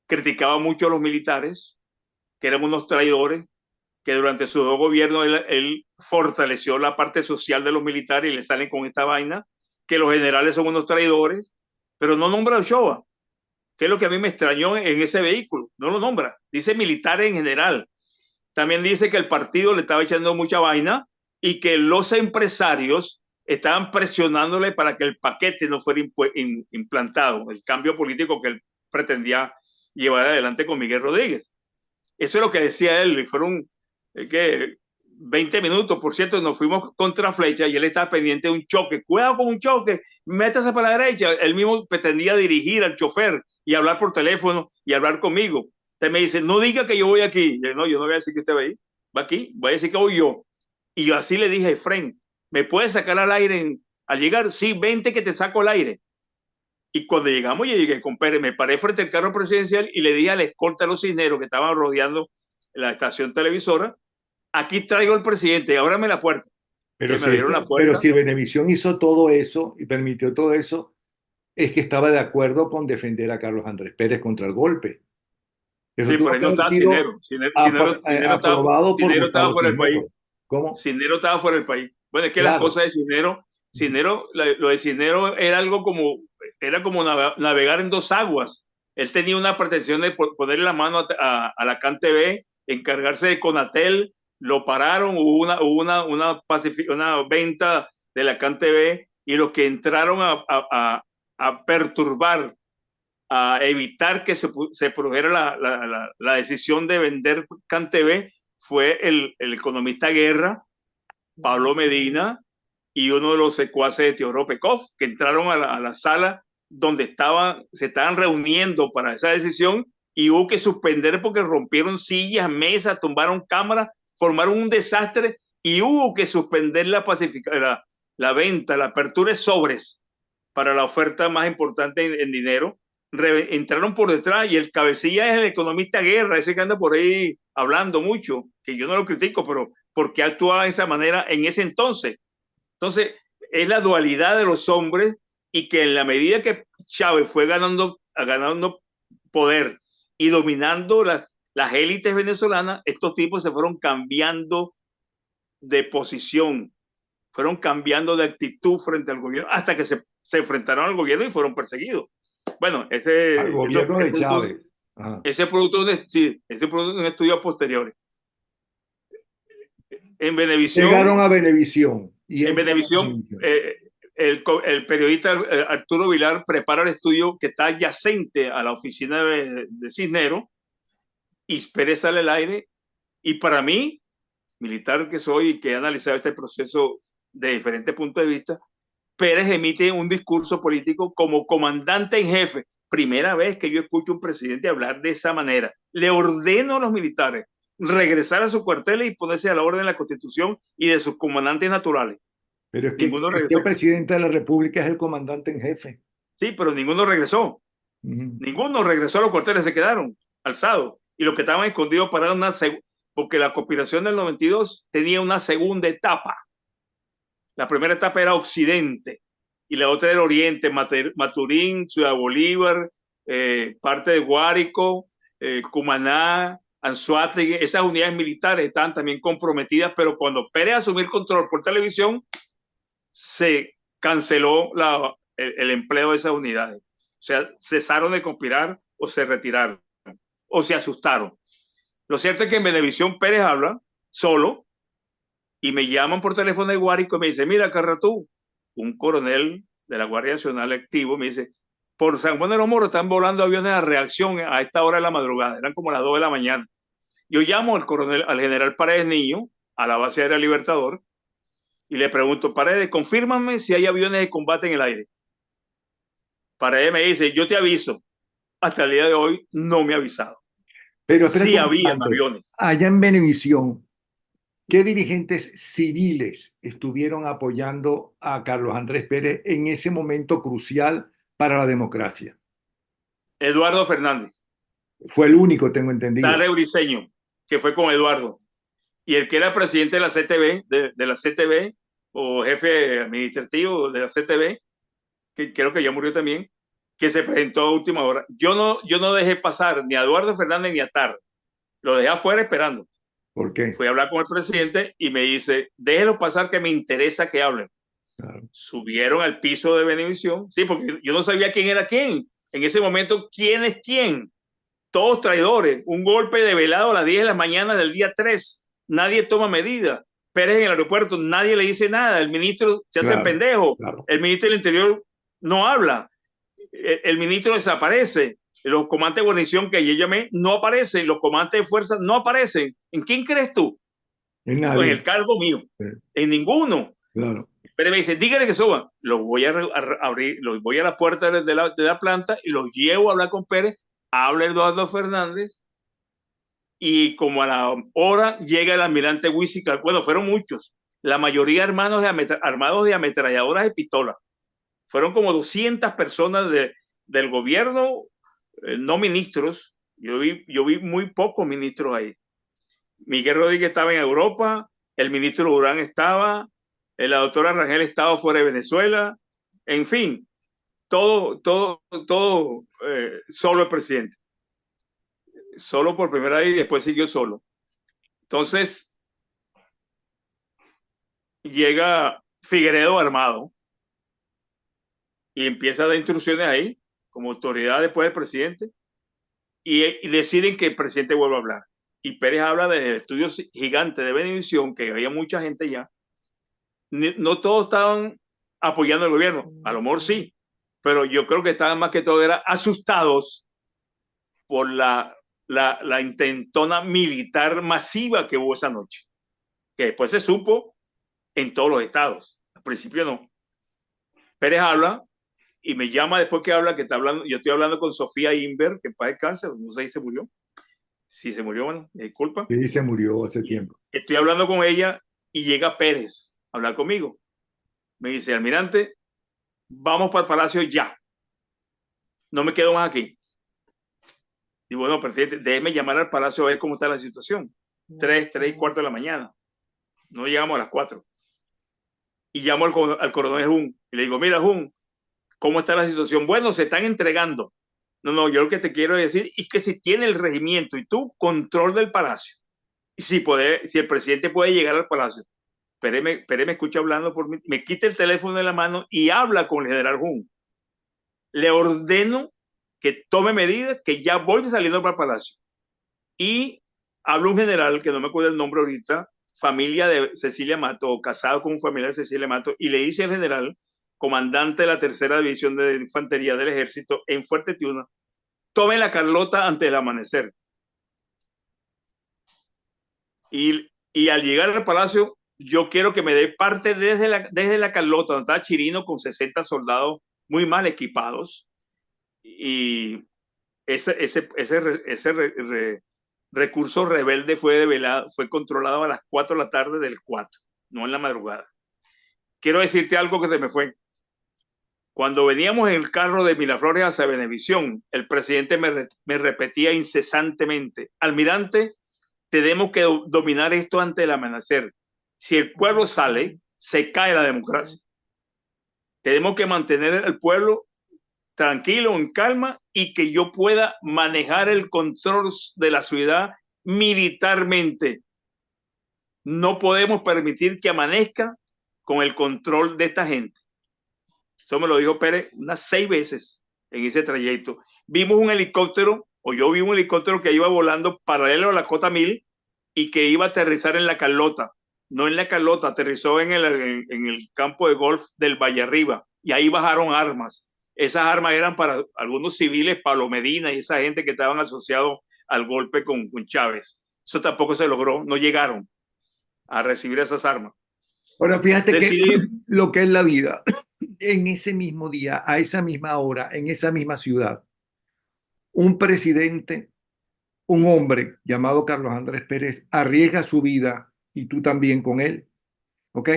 criticaba mucho a los militares, que eran unos traidores, que durante su gobierno él fortaleció la parte social de los militares y le salen con esta vaina, que los generales son unos traidores, pero no nombra a Ochoa, que es lo que a mí me extrañó en ese vehículo, no lo nombra, dice militares en general. También dice que el partido le estaba echando mucha vaina y que los empresarios estaban presionándole para que el paquete no fuera implantado, el cambio político que él pretendía llevar adelante con Miguel Rodríguez. Eso es lo que decía él, y fueron que 20 minutos, por cierto, nos fuimos contra flecha y él estaba pendiente de un choque. Cuidado con un choque, métase para la derecha. Él mismo pretendía dirigir al chofer y hablar por teléfono y hablar conmigo. Usted me dice, no diga que yo voy aquí. Yo, no, yo no voy a decir que usted va aquí, voy a decir que voy yo. Y yo así le dije a Efren, ¿me puedes sacar al aire al llegar? Sí, vente que te saco al aire. Y cuando llegamos, yo llegué con Pérez, me paré frente al carro presidencial y le dije a la escolta de los cisneros que estaban rodeando la estación televisora, aquí traigo al presidente, ábrame la puerta. Pero Que me si, abrieron la pero puerta. si Venevisión hizo todo eso y permitió todo eso, es que estaba de acuerdo con defender a Carlos Andrés Pérez contra el golpe. Eso Sí, por tuvo ahí que no haber estaba sido Cisnero. Estaba, aprobado por Cisnero estaba Gustavo fuera del país. Cisneros. ¿Cómo? Cisnero estaba fuera del país. Bueno, es que las Claro. cosas de Cisnero, lo de Cisnero era algo como, era como navegar en 2 aguas. Él tenía una pretensión de ponerle la mano a la CanTV, encargarse de Conatel, lo pararon, una venta de la CanTV y los que entraron a perturbar, a evitar que se produjera la decisión de vender CanTV fue el economista Guerra, Pablo Medina y uno de los secuaces de Teodoro Pekov, que entraron a la sala donde se estaban reuniendo para esa decisión y hubo que suspender porque rompieron sillas, mesas, tumbaron cámaras, formaron un desastre y hubo que suspender la venta, la apertura de sobres para la oferta más importante en dinero. Entraron por detrás y el cabecilla es el economista Guerra, ese que anda por ahí hablando mucho, que yo no lo critico, pero ¿por qué actuaba de esa manera en ese entonces? Entonces, es la dualidad de los hombres y que en la medida que Chávez fue ganando poder y dominando las élites venezolanas, estos tipos se fueron cambiando de posición, fueron cambiando de actitud frente al gobierno hasta que se enfrentaron al gobierno y fueron perseguidos. Bueno, Al gobierno de Chávez. Ajá. ese producto ese producto de un estudio posterior. En Llegaron Venevisión, a Venevisión y en entran a Venevisión Venevisión. el periodista Arturo Vilar prepara el estudio que está adyacente a la oficina de Cisnero y Pérez sale al aire. Y para mí, militar que soy y que he analizado este proceso de diferentes puntos de vista, Pérez emite un discurso político como comandante en jefe. Primera vez que yo escucho a un presidente hablar de esa manera. Le ordeno a los militares regresar a sus cuarteles y ponerse a la orden de la Constitución y de sus comandantes naturales. Pero Ninguno es que el regresó. presidente de la República es el comandante en jefe. Sí, pero ninguno regresó. Ujú. Ninguno regresó a los cuarteles, se quedaron alzados. Y los que estaban escondidos pararon porque la conspiración del 92 tenía una segunda etapa. La primera etapa era Occidente y la otra era Oriente, Maturín, Ciudad Bolívar, parte de Guárico, Cumaná, Anzoátegui. Esas unidades militares estaban también comprometidas, pero cuando Pérez asumió el control por televisión, se canceló el empleo de esas unidades. O sea, cesaron de conspirar o se retiraron o se asustaron. Lo cierto es que en Venevisión Pérez habla solo y me llaman por teléfono de Guárico y me dice, mira, Carratú, un coronel de la Guardia Nacional activo, me dice, por San Juan de los Moros están volando aviones a reacción a esta hora de la madrugada, eran como las 2 de la mañana. Yo llamo al general Paredes Niño, a la base aérea Libertador, y le pregunto, Paredes, confírmame si hay aviones de combate en el aire. Paredes me dice, yo te aviso. Hasta el día de hoy no me ha avisado. Pero espérate Sí un habían instante. aviones. Allá en Venevisión, ¿qué dirigentes civiles estuvieron apoyando a Carlos Andrés Pérez en ese momento crucial para la democracia? Eduardo Fernández, Fue el único, tengo entendido. Tare Briceño, que fue con Eduardo. Y el que era presidente de la CTV, de la CTV, o jefe administrativo de la CTV, que creo que ya murió también, que se presentó a última hora. Yo no dejé pasar ni a Eduardo Fernández ni a Tar. Lo dejé afuera esperando. ¿Por qué? Fui a hablar con el presidente y me dice, déjelo pasar que me interesa que hablen. Claro. Subieron al piso de Venevisión, sí, porque yo no sabía quién era quién. En ese momento, ¿quién es quién? Todos traidores. Un golpe de velado a las 10 de la mañana del día 3. Nadie toma medidas. Pérez en el aeropuerto, nadie le dice nada. El ministro se hace Claro, pendejo. claro. El ministro del Interior no habla. El ministro desaparece. Los comandantes de guarnición que yo llamé no aparecen. Los comandantes de fuerza no aparecen. ¿En quién crees tú? En En nadie. el cargo mío. Sí, En ninguno. claro. Pero me dice, dígale que suban. Los voy a abrir, los voy a la puerta de la planta y los llevo a hablar con Pérez. Habla Eduardo Fernández y como a la hora llega el almirante Huísica. Bueno, fueron muchos. La mayoría armados de ametralladoras y pistolas. Fueron como 200 personas del gobierno, no ministros. Yo vi muy pocos ministros ahí. Miguel Rodríguez estaba en Europa, el ministro Durán estaba, la doctora Rangel estaba fuera de Venezuela, en fin, todo solo el presidente, solo por primera vez y después siguió solo. Entonces llega Figueredo armado y empieza a dar instrucciones ahí, como autoridad después del presidente, y deciden que el presidente vuelva a hablar. Y Pérez habla del estudio gigante de Venevisión, que había mucha gente ya, no todos estaban apoyando al gobierno, a lo mejor sí, pero yo creo que estaban más que todo era asustados por la intentona militar masiva que hubo esa noche, que después se supo en todos los estados. Al principio no. Pérez habla y me llama después que habla, que está hablando, yo estoy hablando con Sofía Inver, que padece cáncer, no sé si se murió. Si se murió, bueno, disculpa. Sí, se murió hace Y tiempo. estoy hablando con ella y llega Pérez a hablar conmigo. Me dice, almirante, vamos para el palacio ya. No me quedo más aquí. Y bueno, presidente, déjeme llamar al palacio a ver cómo está la situación. 3:45 de la mañana. No llegamos a las 4. Y llamo al coronel Jun y le digo, mira, Jun, ¿cómo está la situación? Bueno, se están entregando. No, no, yo lo que te quiero decir es que si tiene el regimiento y tú control del palacio, y si el presidente puede llegar al palacio, espéreme, escucha hablando por mí, me quita el teléfono de la mano y habla con el general Jun. Le ordeno que tome medidas, que ya voy saliendo para el palacio. Y habla un general, que no me acuerdo el nombre ahorita, familia de Cecilia Mato, o casado con un familiar de Cecilia Mato, y le dice al general, comandante de la tercera división de infantería del ejército en Fuerte Tiuna, tome la Carlota antes del amanecer. Y al llegar al palacio, yo quiero que me dé parte desde la Carlota, donde estaba Chirino con 60 soldados muy mal equipados. Y ese recurso rebelde fue controlado a las 4 de la tarde del 4, no en la madrugada. Quiero decirte algo que se me fue. Cuando veníamos en el carro de Miraflores hacia Venevisión, el presidente me repetía incesantemente, almirante, tenemos que dominar esto antes del amanecer. Si el pueblo sale, se cae la democracia. Tenemos que mantener al pueblo tranquilo, en calma, y que yo pueda manejar el control de la ciudad militarmente. No podemos permitir que amanezca con el control de esta gente. Eso me lo dijo Pérez unas 6 veces en ese trayecto. Vimos un helicóptero, o yo vi un helicóptero que iba volando paralelo a la Cota 1000 y que iba a aterrizar en la Carlota. No en la Carlota, aterrizó en el campo de golf del Valle Arriba, y ahí bajaron armas. Esas armas eran para algunos civiles, Pablo Medina y esa gente que estaban asociados al golpe con Chávez. Eso tampoco se logró, no llegaron a recibir esas armas. Ahora, fíjate que Decidí, lo que es la vida, en ese mismo día, a esa misma hora, en esa misma ciudad, un presidente, un hombre llamado Carlos Andrés Pérez, arriesga su vida, y tú también con él, ¿ok?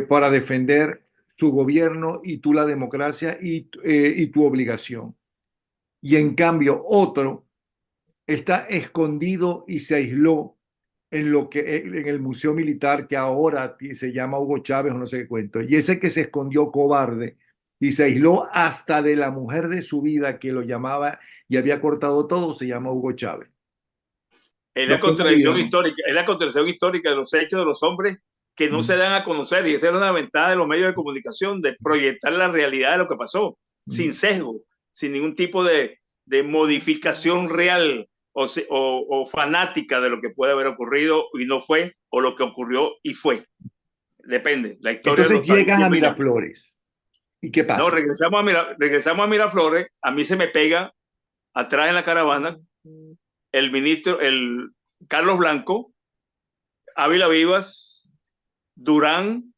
Para defender su gobierno y tú la democracia y tu obligación. Y en cambio, otro está escondido y se aisló en el Museo Militar, que ahora se llama Hugo Chávez o no sé qué cuento. Y ese que se escondió cobarde y se aisló hasta de la mujer de su vida, que lo llamaba y había cortado todo, se llama Hugo Chávez. es Lo la que es la vida, contradicción ¿no? histórica, es la contradicción histórica de los hechos de los hombres que no se Mm, dan a conocer, y esa es una ventaja de los medios de comunicación, de proyectar la realidad de lo que pasó, sin mm. sesgo, sin ningún tipo de modificación real o fanática de lo que puede haber ocurrido y no fue, o lo que ocurrió y fue. Depende, la historia lo Entonces está llegan a diciendo ya. Miraflores. ¿Y qué No, pasa? regresamos a Miraflores, a mí se me pega atrás en la caravana el ministro, el Carlos Blanco, Ávila Vivas, Durán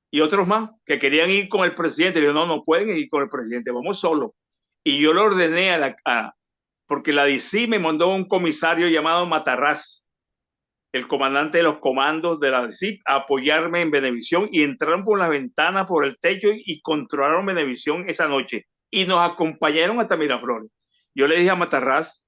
y otros más que querían ir con el presidente. Le digo, no, no pueden ir con el presidente, vamos solo. Y yo le ordené porque la DC me mandó un comisario llamado Matarrás, el comandante de los comandos de la DC, a apoyarme en Venevisión, y entraron por las ventanas, por el techo, y controlaron Venevisión esa noche. Y nos acompañaron hasta Miraflores. Yo le dije a Matarrás,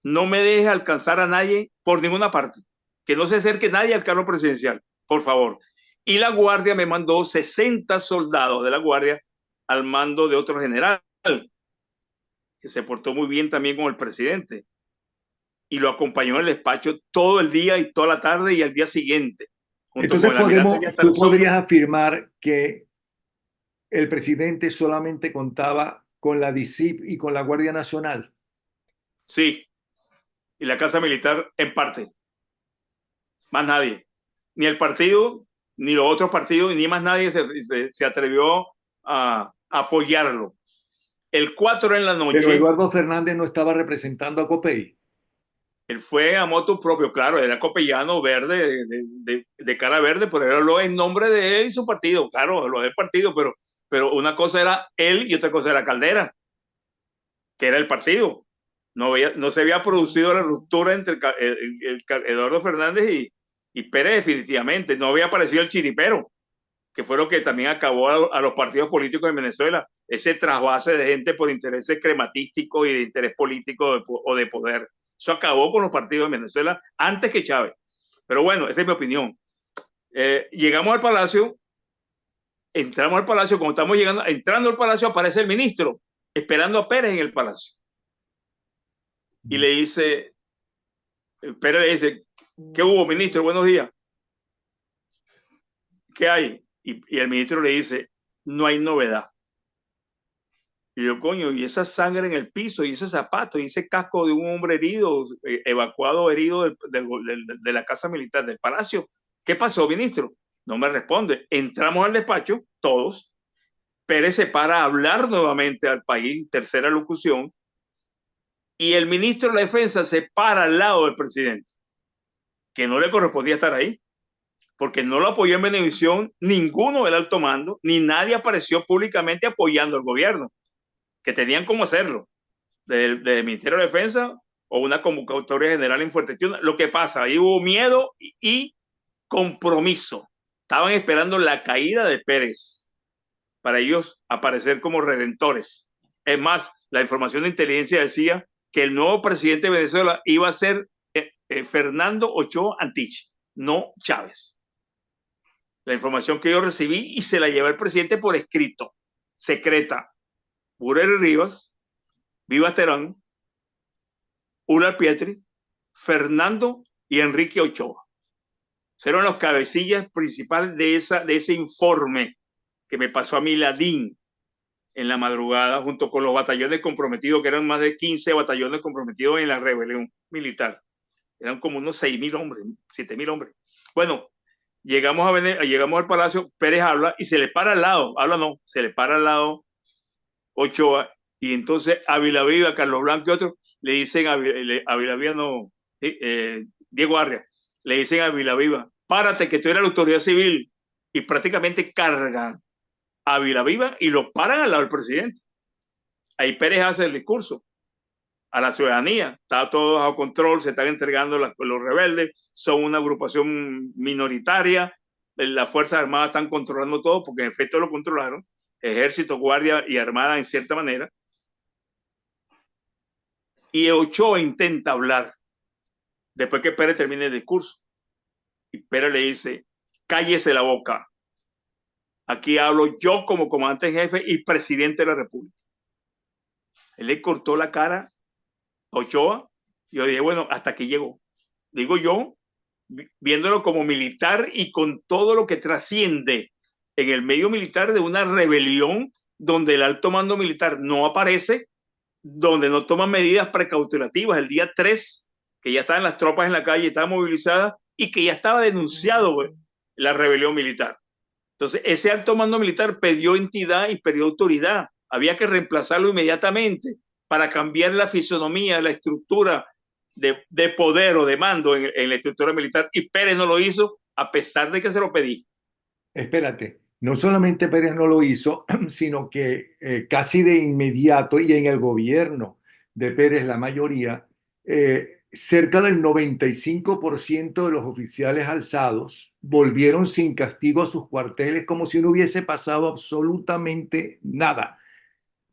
no me deje alcanzar a nadie por ninguna parte, que no se acerque nadie al carro presidencial, por favor. Y la guardia me mandó 60 soldados de la guardia al mando de otro general que se portó muy bien también con el presidente, y lo acompañó en el despacho todo el día y toda la tarde y al día siguiente, junto con Entonces el almirante Díaz tú Tarazona. podrías afirmar que el presidente solamente contaba con la DICIP y con la Guardia Nacional. Sí, y la Casa Militar en parte, más nadie. Ni el partido, ni los otros partidos, ni más nadie se atrevió a apoyarlo. El 4 en la Pero noche, Eduardo Fernández no estaba representando a Copey. él fue a moto propio, claro, era copellano verde, de cara verde, pero él habló en nombre de él y su partido, claro, lo del partido, pero una cosa era él y otra cosa era Caldera, que era el partido. No se había producido la ruptura entre Eduardo Fernández y Pérez definitivamente. No había aparecido el chiripero, que fue lo que también acabó a los partidos políticos en Venezuela. Ese trasvase de gente por intereses crematísticos y de interés político o de poder. Eso acabó con los partidos en Venezuela antes que Chávez. Pero bueno, esa es mi opinión. Llegamos al Palacio, entramos al Palacio, como estamos entrando al Palacio, aparece el ministro, esperando a Pérez en el Palacio. Y le dice, Pérez le dice, ¿qué hubo, ministro? Buenos días. ¿Qué hay? Y el ministro le dice, no hay novedad. Y yo, coño, y esa sangre en el piso, y ese zapato, y ese casco de un hombre herido, evacuado herido de la casa militar del Palacio. ¿Qué pasó, ministro? No me responde. Entramos al despacho, todos. Pérez se para a hablar nuevamente al país, tercera locución, y el ministro de la Defensa se para al lado del presidente, que no le correspondía estar ahí, porque no lo apoyó en Venevisión ninguno del alto mando, ni nadie apareció públicamente apoyando al gobierno, que tenían cómo hacerlo, del Ministerio de Defensa o una convocatoria general en Fuerte Tiuna. Lo que pasa, ahí hubo miedo y compromiso. Estaban esperando la caída de Pérez para ellos aparecer como redentores. Es más, la información de inteligencia decía que el nuevo presidente de Venezuela iba a ser Fernando Ochoa Antich, no Chávez. La información que yo recibí y se la llevé al presidente por escrito, secreta. Burel Rivas, Viva Terán, Ula Pietri, Fernando y Enrique Ochoa. Fueron los cabecillas principales de ese informe que me pasó a mí la DIN en la madrugada, junto con los batallones comprometidos, que eran más de 15 batallones comprometidos en la rebelión militar. Eran como unos 6.000 hombres, 7.000 hombres. Bueno, llegamos al Palacio, Pérez habla y se le para al lado, se le para al lado Ochoa, y entonces Ávila Viva, Carlos Blanco y otros le dicen a Ávila Viva, no, Diego Arria, le dicen a Ávila Viva, párate que tú eres la autoridad civil, y prácticamente cargan a Ávila Viva y lo paran al lado del presidente. Ahí Pérez hace el discurso a la ciudadanía, está todo bajo control, se están entregando los rebeldes, son una agrupación minoritaria, las Fuerzas Armadas están controlando todo, porque en efecto lo controlaron, ejército, guardia y armada en cierta manera. Y Ochoa intenta hablar después que Pérez termine el discurso. Y Pérez le dice, cállese la boca. Aquí hablo yo como comandante en jefe y presidente de la República. Él le cortó la cara a Ochoa y yo dije, bueno, hasta aquí llegó. Digo yo, viéndolo como militar y con todo lo que trasciende en el medio militar de una rebelión donde el alto mando militar no aparece, donde no toman medidas precautorativas. El día 3, que ya estaban las tropas en la calle, estaban movilizadas y que ya estaba denunciado la rebelión militar. Entonces, ese alto mando militar perdió entidad y perdió autoridad. Había que reemplazarlo inmediatamente para cambiar la fisonomía, la estructura de poder o de mando en la estructura militar. Y Pérez no lo hizo a pesar de que se lo pedí. Espérate, no solamente Pérez no lo hizo, sino que casi de inmediato y en el gobierno de Pérez, la mayoría, cerca del 95% de los oficiales alzados volvieron sin castigo a sus cuarteles como si no hubiese pasado absolutamente nada.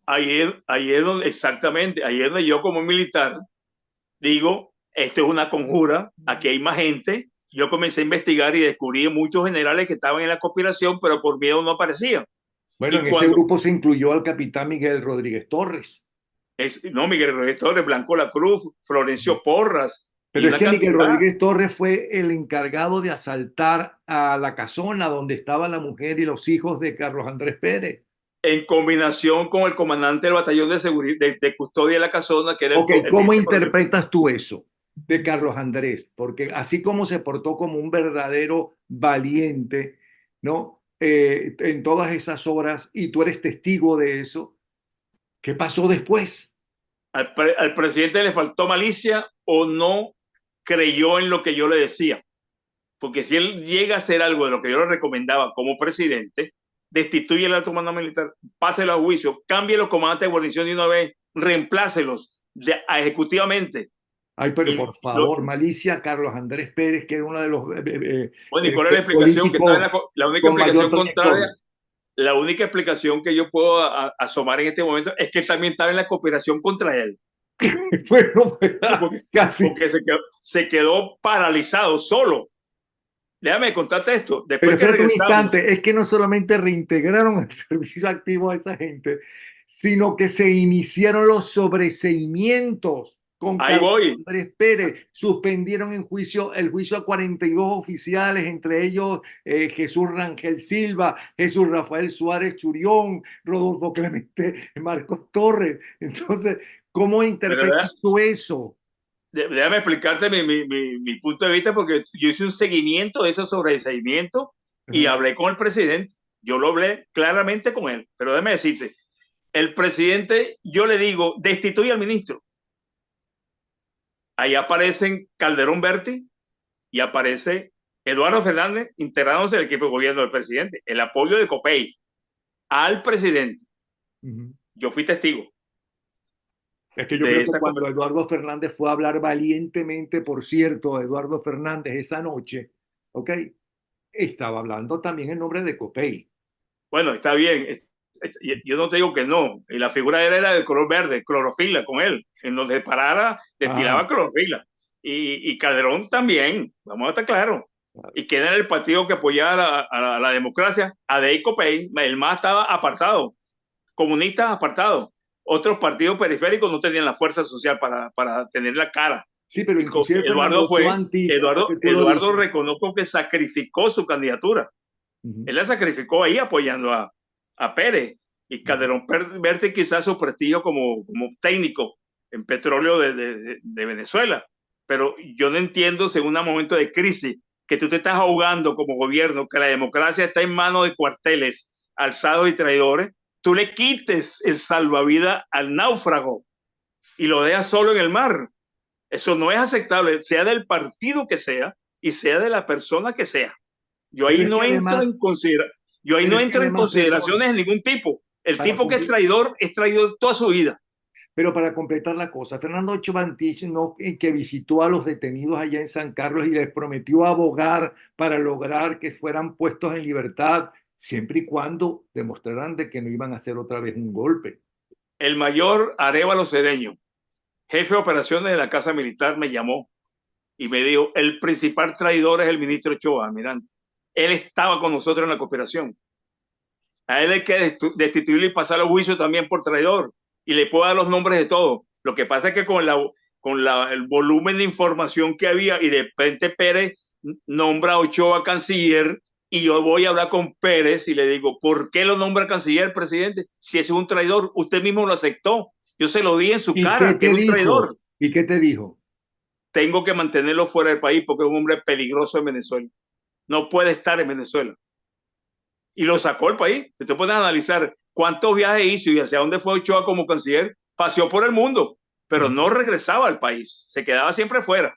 Ahí es donde, exactamente, ahí es donde yo como militar digo, esto es una conjura, aquí hay más gente. Yo comencé a investigar y descubrí muchos generales que estaban en la conspiración, pero por miedo no aparecían. Bueno, Y en ese cuando grupo se incluyó al capitán Miguel Rodríguez Torres. no, Miguel Rodríguez Torres, Blanco La Cruz, Florencio Porras y Pero es una que Miguel cantidad Rodríguez Torres fue el encargado de asaltar a la casona donde estaba la mujer y los hijos de Carlos Andrés Pérez. en combinación con el comandante del batallón de seguridad de custodia de la casona, que era Ok, el ¿cómo mismo Rodríguez. interpretas tú eso de Carlos Andrés? Porque así como se portó como un verdadero valiente, ¿no? En todas esas horas, y tú eres testigo de eso, ¿qué pasó después? Al presidente le faltó malicia o no creyó en lo que yo le decía. Porque si él llega a hacer algo de lo que yo le recomendaba como presidente, destituye el alto mando militar, páselo a juicio, cambie los comandantes de guarnición de una vez, reemplácelos ejecutivamente. Ay, pero Y por favor, malicia Carlos Andrés Pérez, que era uno de los bueno, ¿y cuál es la explicación? Que está en políticos la única con mayor explicación contraria, trayectoria. la única explicación que yo puedo asomar en este momento es que él también estaba en la cooperación contra él. Bueno, pues, Porque, casi. porque se quedó paralizado solo. Déjame contarte esto. Pero Después que espérate un regresamos, instante, es que no solamente reintegraron al servicio activo a esa gente, sino que se iniciaron los sobreseimientos con ahí Carlos voy. Andrés Pérez, suspendieron el juicio a 42 oficiales, entre ellos Jesús Rangel Silva, Jesús Rafael Suárez Churión, Rodolfo Clemente Marcos Torres. Entonces, ¿cómo ¿Verdad? interpretas tú eso? Déjame explicarte mi punto de vista, porque yo hice un seguimiento de ese sobreseimiento y Ajá. hablé con el presidente. Yo lo hablé claramente con él. Pero déjame decirte, el presidente, yo le digo, destituye al ministro. Ahí aparecen Calderón Berti y aparece Eduardo Fernández integrándose en el equipo de gobierno del presidente. El apoyo de Copey al presidente. Ujú. Yo fui testigo Es que yo de creo que esa cuando conversación. Eduardo Fernández fue a hablar valientemente, por cierto, Eduardo Fernández esa noche, ¿ok? Estaba hablando también en nombre de Copey. Bueno, está bien. Yo no te digo que no. Y la figura de él era de color verde, clorofila con él. En donde parara, Ah, destilaba clorofila. Y Calderón también, vamos a estar claros. claro. Y que era el partido que apoyaba a la democracia. Adey Copey, el más estaba apartado. Comunistas apartados. Otros partidos periféricos no tenían la fuerza social para tener la cara. Sí, pero Y inclusive Fernando Eduardo Ochoa fue, Antis, ahora Eduardo, que tú lo Eduardo dices. reconozco que sacrificó su candidatura. Ujú, Él la sacrificó ahí apoyando a Pérez. Y ujú. Calderón verte quizás su prestigio como técnico en petróleo de Venezuela. Pero yo no entiendo, según un momento de crisis, que tú te estás ahogando como gobierno, que la democracia está en manos de cuarteles alzados y traidores, tú le quites el salvavidas al náufrago y lo dejas solo en el mar. Eso no es aceptable, sea del partido que sea y sea de la persona que sea. Yo ahí Pero es que no entro además, en considera yo ahí pero no es que entro en además, perdón, consideraciones de ningún tipo. El para tipo que cumplir. es traidor toda su vida. Pero para completar la cosa, Fernando Ochoa Antich, no, que visitó a los detenidos allá en San Carlos y les prometió abogar para lograr que fueran puestos en libertad, siempre y cuando demostraran de que no iban a hacer otra vez un golpe. El mayor Arévalo Cedeño, jefe de operaciones de la Casa Militar, me llamó y me dijo, el principal traidor es el ministro Ochoa, almirante. Él estaba con nosotros en la cooperación. A él hay que destituirlo y pasar a juicio también por traidor. Y le puedo dar los nombres de todos. Lo que pasa es que el volumen de información que había y de repente Pérez nombra a Ochoa canciller y yo voy a hablar con Pérez y le digo, ¿por qué lo nombra canciller, presidente? Si ese es un traidor, usted mismo lo aceptó. Yo se lo di en su ¿Y qué cara, que te era un dijo? traidor. ¿Y qué te dijo? Tengo que mantenerlo fuera del país porque es un hombre peligroso en Venezuela. No puede estar en Venezuela y lo sacó del país. Usted puede analizar cuántos viajes hizo y hacia dónde fue Ochoa como canciller. Paseó por el mundo, pero no regresaba al país. Se quedaba siempre fuera.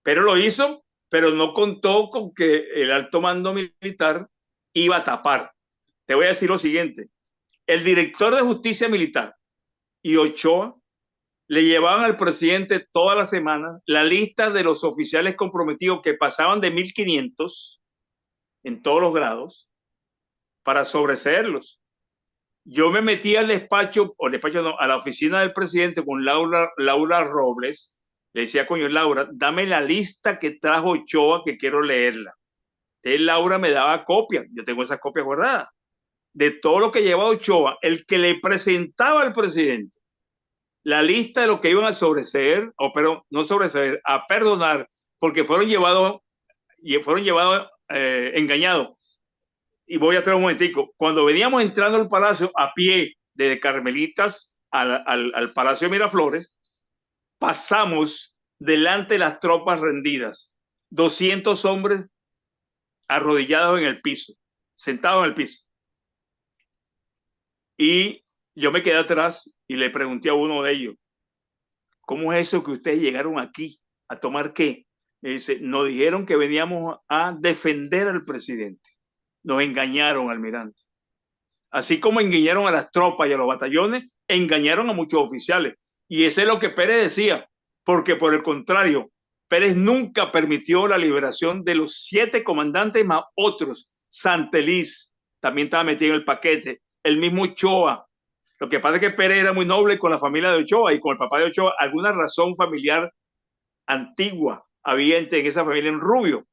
Pero lo hizo, pero no contó con que el alto mando militar iba a tapar. Te voy a decir lo siguiente. El director de justicia militar y Ochoa le llevaban al presidente todas las semanas la lista de los oficiales comprometidos que pasaban de 1.500 en todos los grados para sobreseerlos. Yo me metí al despacho, o despacho no, a la oficina del presidente con Laura Robles. Le decía, coño, Laura, dame la lista que trajo Ochoa que quiero leerla. Entonces Laura me daba copia, yo tengo esas copias guardadas, de todo lo que llevaba Ochoa, el que le presentaba al presidente la lista de lo que iban a sobreseer, o pero no sobreseer, a perdonar, porque fueron llevados engañados. Y voy a traer un momentico, cuando veníamos entrando al palacio a pie de Carmelitas al Palacio de Miraflores, pasamos delante de las tropas rendidas, 200 hombres arrodillados en el piso, sentados en el piso. Y yo me quedé atrás y le pregunté a uno de ellos, ¿cómo es eso que ustedes llegaron aquí? ¿A tomar qué? Me dice, nos dijeron que veníamos a defender al presidente. Nos engañaron, almirante. Así como engañaron a las tropas y a los batallones, engañaron a muchos oficiales. Y eso es lo que Pérez decía, porque por el contrario, Pérez nunca permitió la liberación de los 7 comandantes más otros. Santeliz también estaba metido en el paquete, el mismo Ochoa. Lo que pasa es que Pérez era muy noble con la familia de Ochoa y con el papá de Ochoa, alguna razón familiar antigua había en esa familia en Rubio.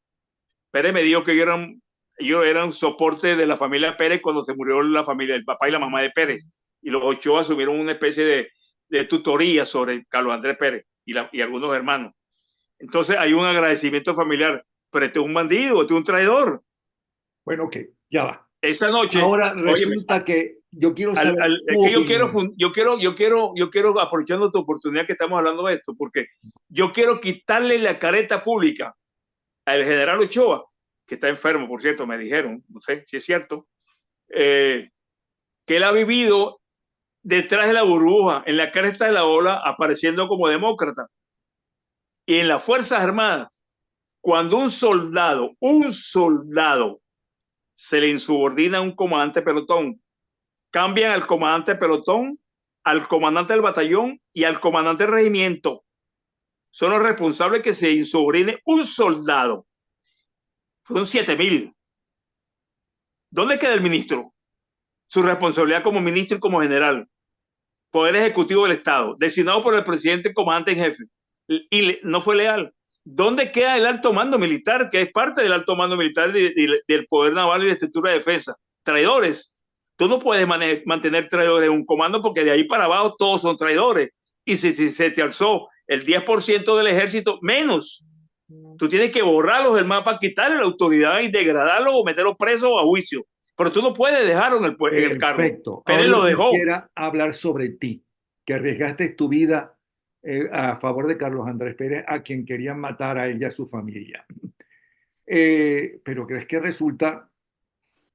Pérez me dijo que ellos eran soporte de la familia Pérez cuando se murió la familia, el papá y la mamá de Pérez. Y los Ochoa asumieron una especie de tutoría sobre Carlos Andrés Pérez y algunos hermanos. Entonces hay un agradecimiento familiar, pero este es un bandido, este es un traidor. Bueno, ok, ya va. Esa noche, Ahora oye, resulta que yo quiero saber es tu que opinión. yo quiero, aprovechando tu oportunidad que estamos hablando de esto, porque yo quiero quitarle la careta pública al general Ochoa, que está enfermo, por cierto, me dijeron, no sé si es cierto, que él ha vivido detrás de la burbuja, en la cresta de la ola, apareciendo como demócrata. Y en las Fuerzas Armadas, cuando un soldado se le insubordina a un comandante pelotón, cambian al comandante pelotón, al comandante del batallón y al comandante del regimiento. Son los responsables que se insubordine un soldado. Fueron 7,000. ¿Dónde queda el ministro? Su responsabilidad como ministro y como general. Poder Ejecutivo del Estado, designado por el presidente comandante en jefe, y no fue leal. ¿Dónde queda el alto mando militar, que es parte del alto mando militar del poder naval y de estructura de defensa? Traidores. Tú no puedes mantener traidores en un comando porque de ahí para abajo todos son traidores. Y si se te alzó el 10% del ejército, menos. Tú tienes que borrarlos del mapa, quitarle la autoridad y degradarlos o meterlos presos o a juicio. Pero tú no puedes dejarlo en el cargo. Perfecto. Pérez Ahora lo yo dejó. quisiera hablar sobre ti, que arriesgaste tu vida a favor de Carlos Andrés Pérez, a quien querían matar a él y a su familia. Pero ¿crees que resulta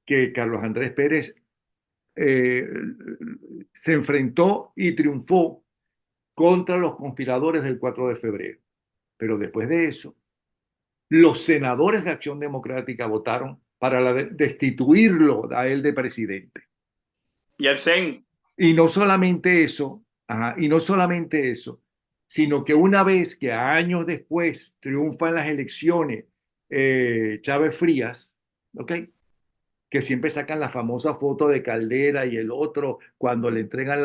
que Carlos Andrés Pérez eh, se enfrentó y triunfó contra los conspiradores del 4 de febrero? Pero después de eso, los senadores de Acción Democrática votaron para destituirlo a él de presidente. Y el CEN. Y no solamente eso, ajá, y no solamente eso, sino que una vez que años después triunfa en las elecciones Chávez Frías, ¿ok? Que siempre sacan la famosa foto de Caldera y el otro cuando le entregan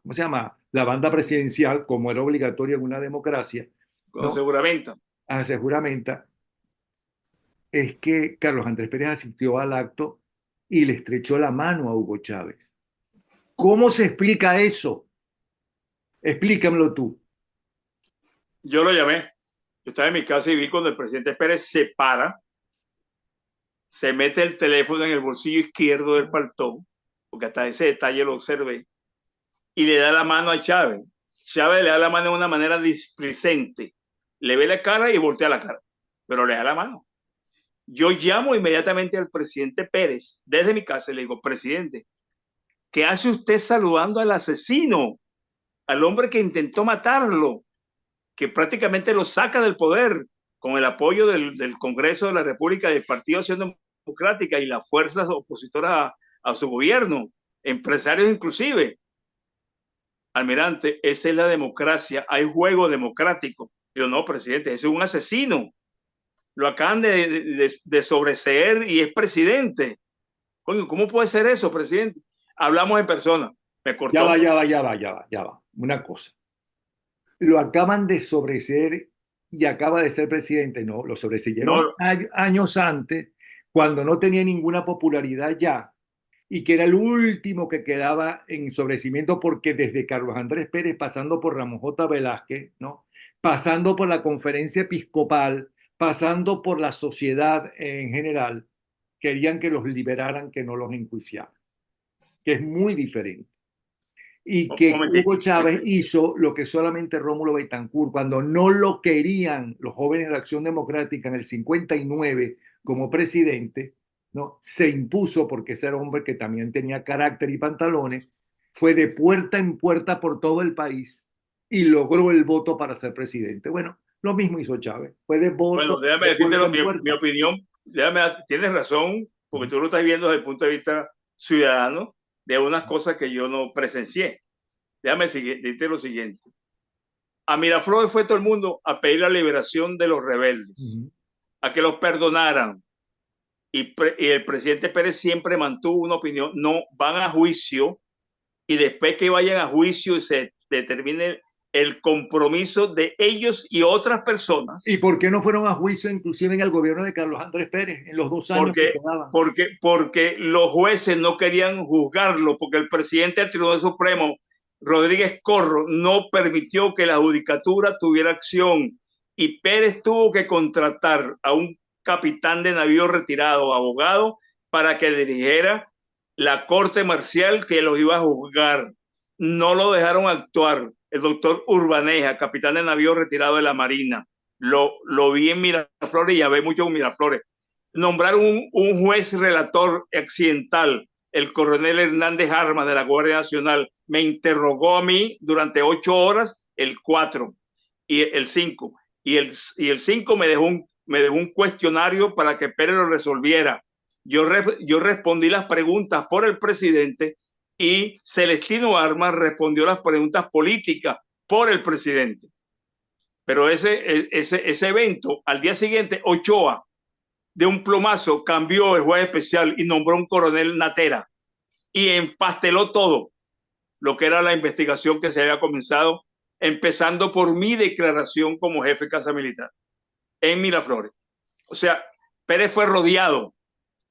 ¿cómo se llama? La banda presidencial, como era obligatorio en una democracia, Con ¿no? seguramente. Se juramenta, es que Carlos Andrés Pérez asistió al acto y le estrechó la mano a Hugo Chávez. ¿Cómo se explica eso? Explícamelo tú. Yo lo llamé. Yo estaba en mi casa y vi cuando el presidente Pérez se para, se mete el teléfono en el bolsillo izquierdo del paltón, porque hasta ese detalle lo observé, y le da la mano a Chávez. Chávez le da la mano de una manera displicente. Le ve la cara y voltea la cara, pero le da la mano. Yo llamo inmediatamente al presidente Pérez desde mi casa y le digo, presidente, ¿qué hace usted saludando al asesino, al hombre que intentó matarlo, que prácticamente lo saca del poder con el apoyo del Congreso de la República, del Partido Acción Democrática y las fuerzas opositoras a su gobierno, empresarios inclusive? Almirante, esa es la democracia, hay juego democrático. Yo no, presidente, ese es un asesino. Lo acaban de sobreseer y es presidente. Coño, ¿cómo puede ser eso, presidente? Hablamos en persona. Me Ya va, cortó. ya va, ya va, ya va, ya va. Una cosa. Lo acaban de sobreseer y acaba de ser presidente. No, lo sobreseyeron No, años antes, cuando no tenía ninguna popularidad ya, y que era el último que quedaba en sobrecimiento porque desde Carlos Andrés Pérez, pasando por Ramón J. Velázquez, ¿no? Pasando por la conferencia episcopal, pasando por la sociedad en general, querían que los liberaran, que no los enjuiciaran, que es muy diferente. Y un que momentito. Hugo Chávez hizo lo que solamente Rómulo Betancourt, cuando no lo querían los jóvenes de Acción Democrática en el 59 como presidente, ¿no? Se impuso porque ese era un hombre que también tenía carácter y pantalones, fue de puerta en puerta por todo el país y logró el voto para ser presidente. Bueno, lo mismo hizo Chávez, fue Bueno, déjame de decirte puerta en mi puerta. opinión. tienes razón, porque tú lo estás viendo desde el punto de vista ciudadano de unas cosas que yo no presencié. Déjame decirte lo siguiente. A Miraflores fue todo el mundo a pedir la liberación de los rebeldes, a que los perdonaran. Y el presidente Pérez siempre mantuvo una opinión, no van a juicio, y después que vayan a juicio y se determine el compromiso de ellos y otras personas. ¿Y por qué no fueron a juicio inclusive en el gobierno de Carlos Andrés Pérez en los 2 años que quedaban? Porque los jueces no querían juzgarlo, porque el presidente del Tribunal Supremo, Rodríguez Corro, no permitió que la judicatura tuviera acción, y Pérez tuvo que contratar a un capitán de navío retirado, abogado, para que dirigiera la corte marcial que los iba a juzgar. No lo dejaron actuar. El doctor Urbaneja, capitán de navío retirado de la Marina, lo vi en Miraflores y ya ve mucho en Miraflores. Nombraron un juez relator accidental, el coronel Hernández Armas de la Guardia Nacional. Me interrogó a mí durante 8 horas, el 4 y el 5. Y el 5 me dejó un cuestionario para que Pérez lo resolviera. Yo respondí las preguntas por el presidente, y Celestino Armas respondió las preguntas políticas por el presidente. Pero ese evento, al día siguiente, Ochoa, de un plumazo, cambió el juez especial y nombró un coronel Natera, y empasteló todo lo que era la investigación que se había comenzado, empezando por mi declaración como jefe de Casa Militar en Miraflores. O sea, Pérez fue rodeado,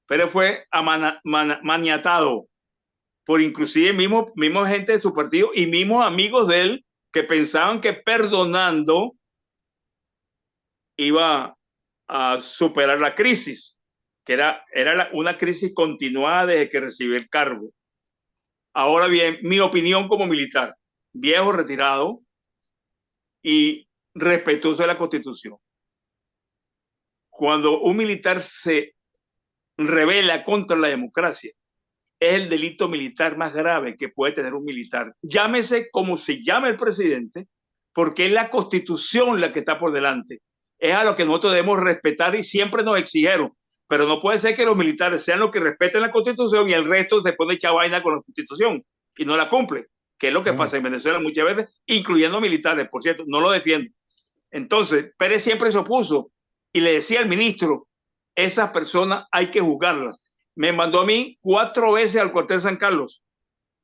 Pérez fue maniatado por inclusive mismo gente de su partido y mismos amigos de él, que pensaban que perdonando iba a superar la crisis, que era una crisis continuada desde que recibí el cargo. Ahora bien, mi opinión como militar, viejo, retirado y respetuoso de la Constitución. Cuando un militar se rebela contra la democracia, es el delito militar más grave que puede tener un militar. Llámese como se llame el presidente, porque es la Constitución la que está por delante. Es a lo que nosotros debemos respetar y siempre nos exigieron. Pero no puede ser que los militares sean los que respeten la Constitución y el resto se pone echar vaina con la Constitución y no la cumple, que es lo que pasa en Venezuela muchas veces, incluyendo militares, por cierto, no lo defiendo. Entonces, Pérez siempre se opuso y le decía al ministro, esas personas hay que juzgarlas. Me mandó a mí 4 veces al cuartel San Carlos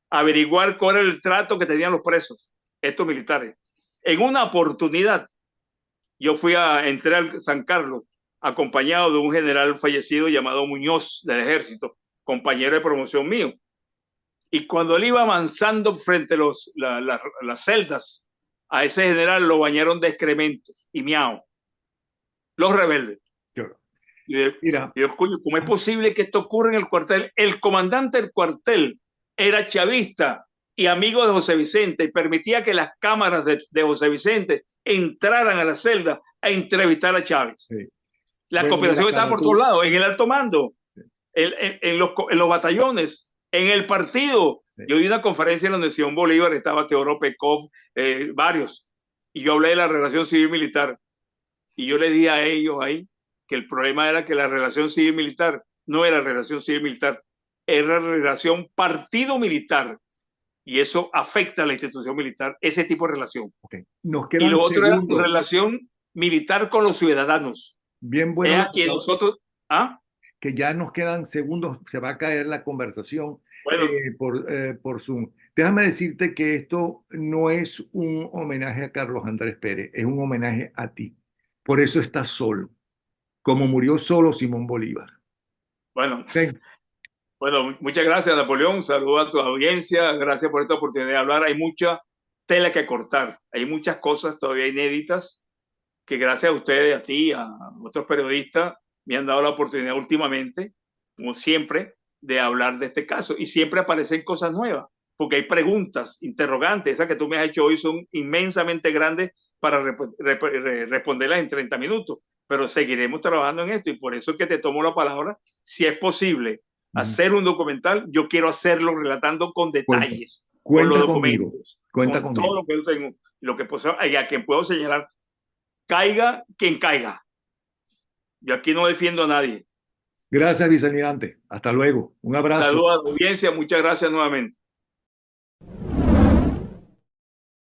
a averiguar cuál era el trato que tenían los presos, estos militares. En una oportunidad, yo entré al San Carlos acompañado de un general fallecido llamado Muñoz del Ejército, compañero de promoción mío. Y cuando él iba avanzando frente a las celdas, a ese general lo bañaron de excrementos y miau. Los rebeldes. Mira, coño, ¿cómo es posible que esto ocurra en el cuartel? El comandante del cuartel era chavista y amigo de José Vicente, y permitía que las cámaras de José Vicente entraran a la celda a entrevistar a Chávez. Sí. La cooperación estaba por todos lados, en el alto mando, sí, en los batallones, en el partido. Sí. Yo di una conferencia en la Universidad Bolívar, estaba Teodoro Pekov, varios, y yo hablé de la relación civil-militar. Y yo le dije a ellos ahí que el problema era que la relación civil-militar no era relación civil-militar, era relación partido-militar. Y eso afecta a la institución militar, ese tipo de relación. Okay. Y lo otro era relación militar con los ciudadanos. Bien bueno. Es aquí nosotros... ¿Ah? Que ya nos quedan segundos, se va a caer la conversación por Zoom. Déjame decirte que esto no es un homenaje a Carlos Andrés Pérez, es un homenaje a ti. Por eso estás solo, como murió solo Simón Bolívar. Bueno, okay. Bueno, muchas gracias, Napoleón. Saludos a tu audiencia. Gracias por esta oportunidad de hablar. Hay mucha tela que cortar. Hay muchas cosas todavía inéditas que gracias a ustedes, a ti, a otros periodistas, me han dado la oportunidad últimamente, como siempre, de hablar de este caso. Y siempre aparecen cosas nuevas, porque hay preguntas, interrogantes. Esas que tú me has hecho hoy son inmensamente grandes para responderlas en 30 minutos. Pero seguiremos trabajando en esto, y por eso es que te tomo la palabra. Si es posible hacer un documental, yo quiero hacerlo relatando con detalles, con los documentos, con todo lo que yo tengo, lo que a quien puedo señalar. Caiga quien caiga. Yo aquí no defiendo a nadie. Gracias, vicealmirante. Hasta luego. Un abrazo. Saludos a la audiencia, muchas gracias nuevamente.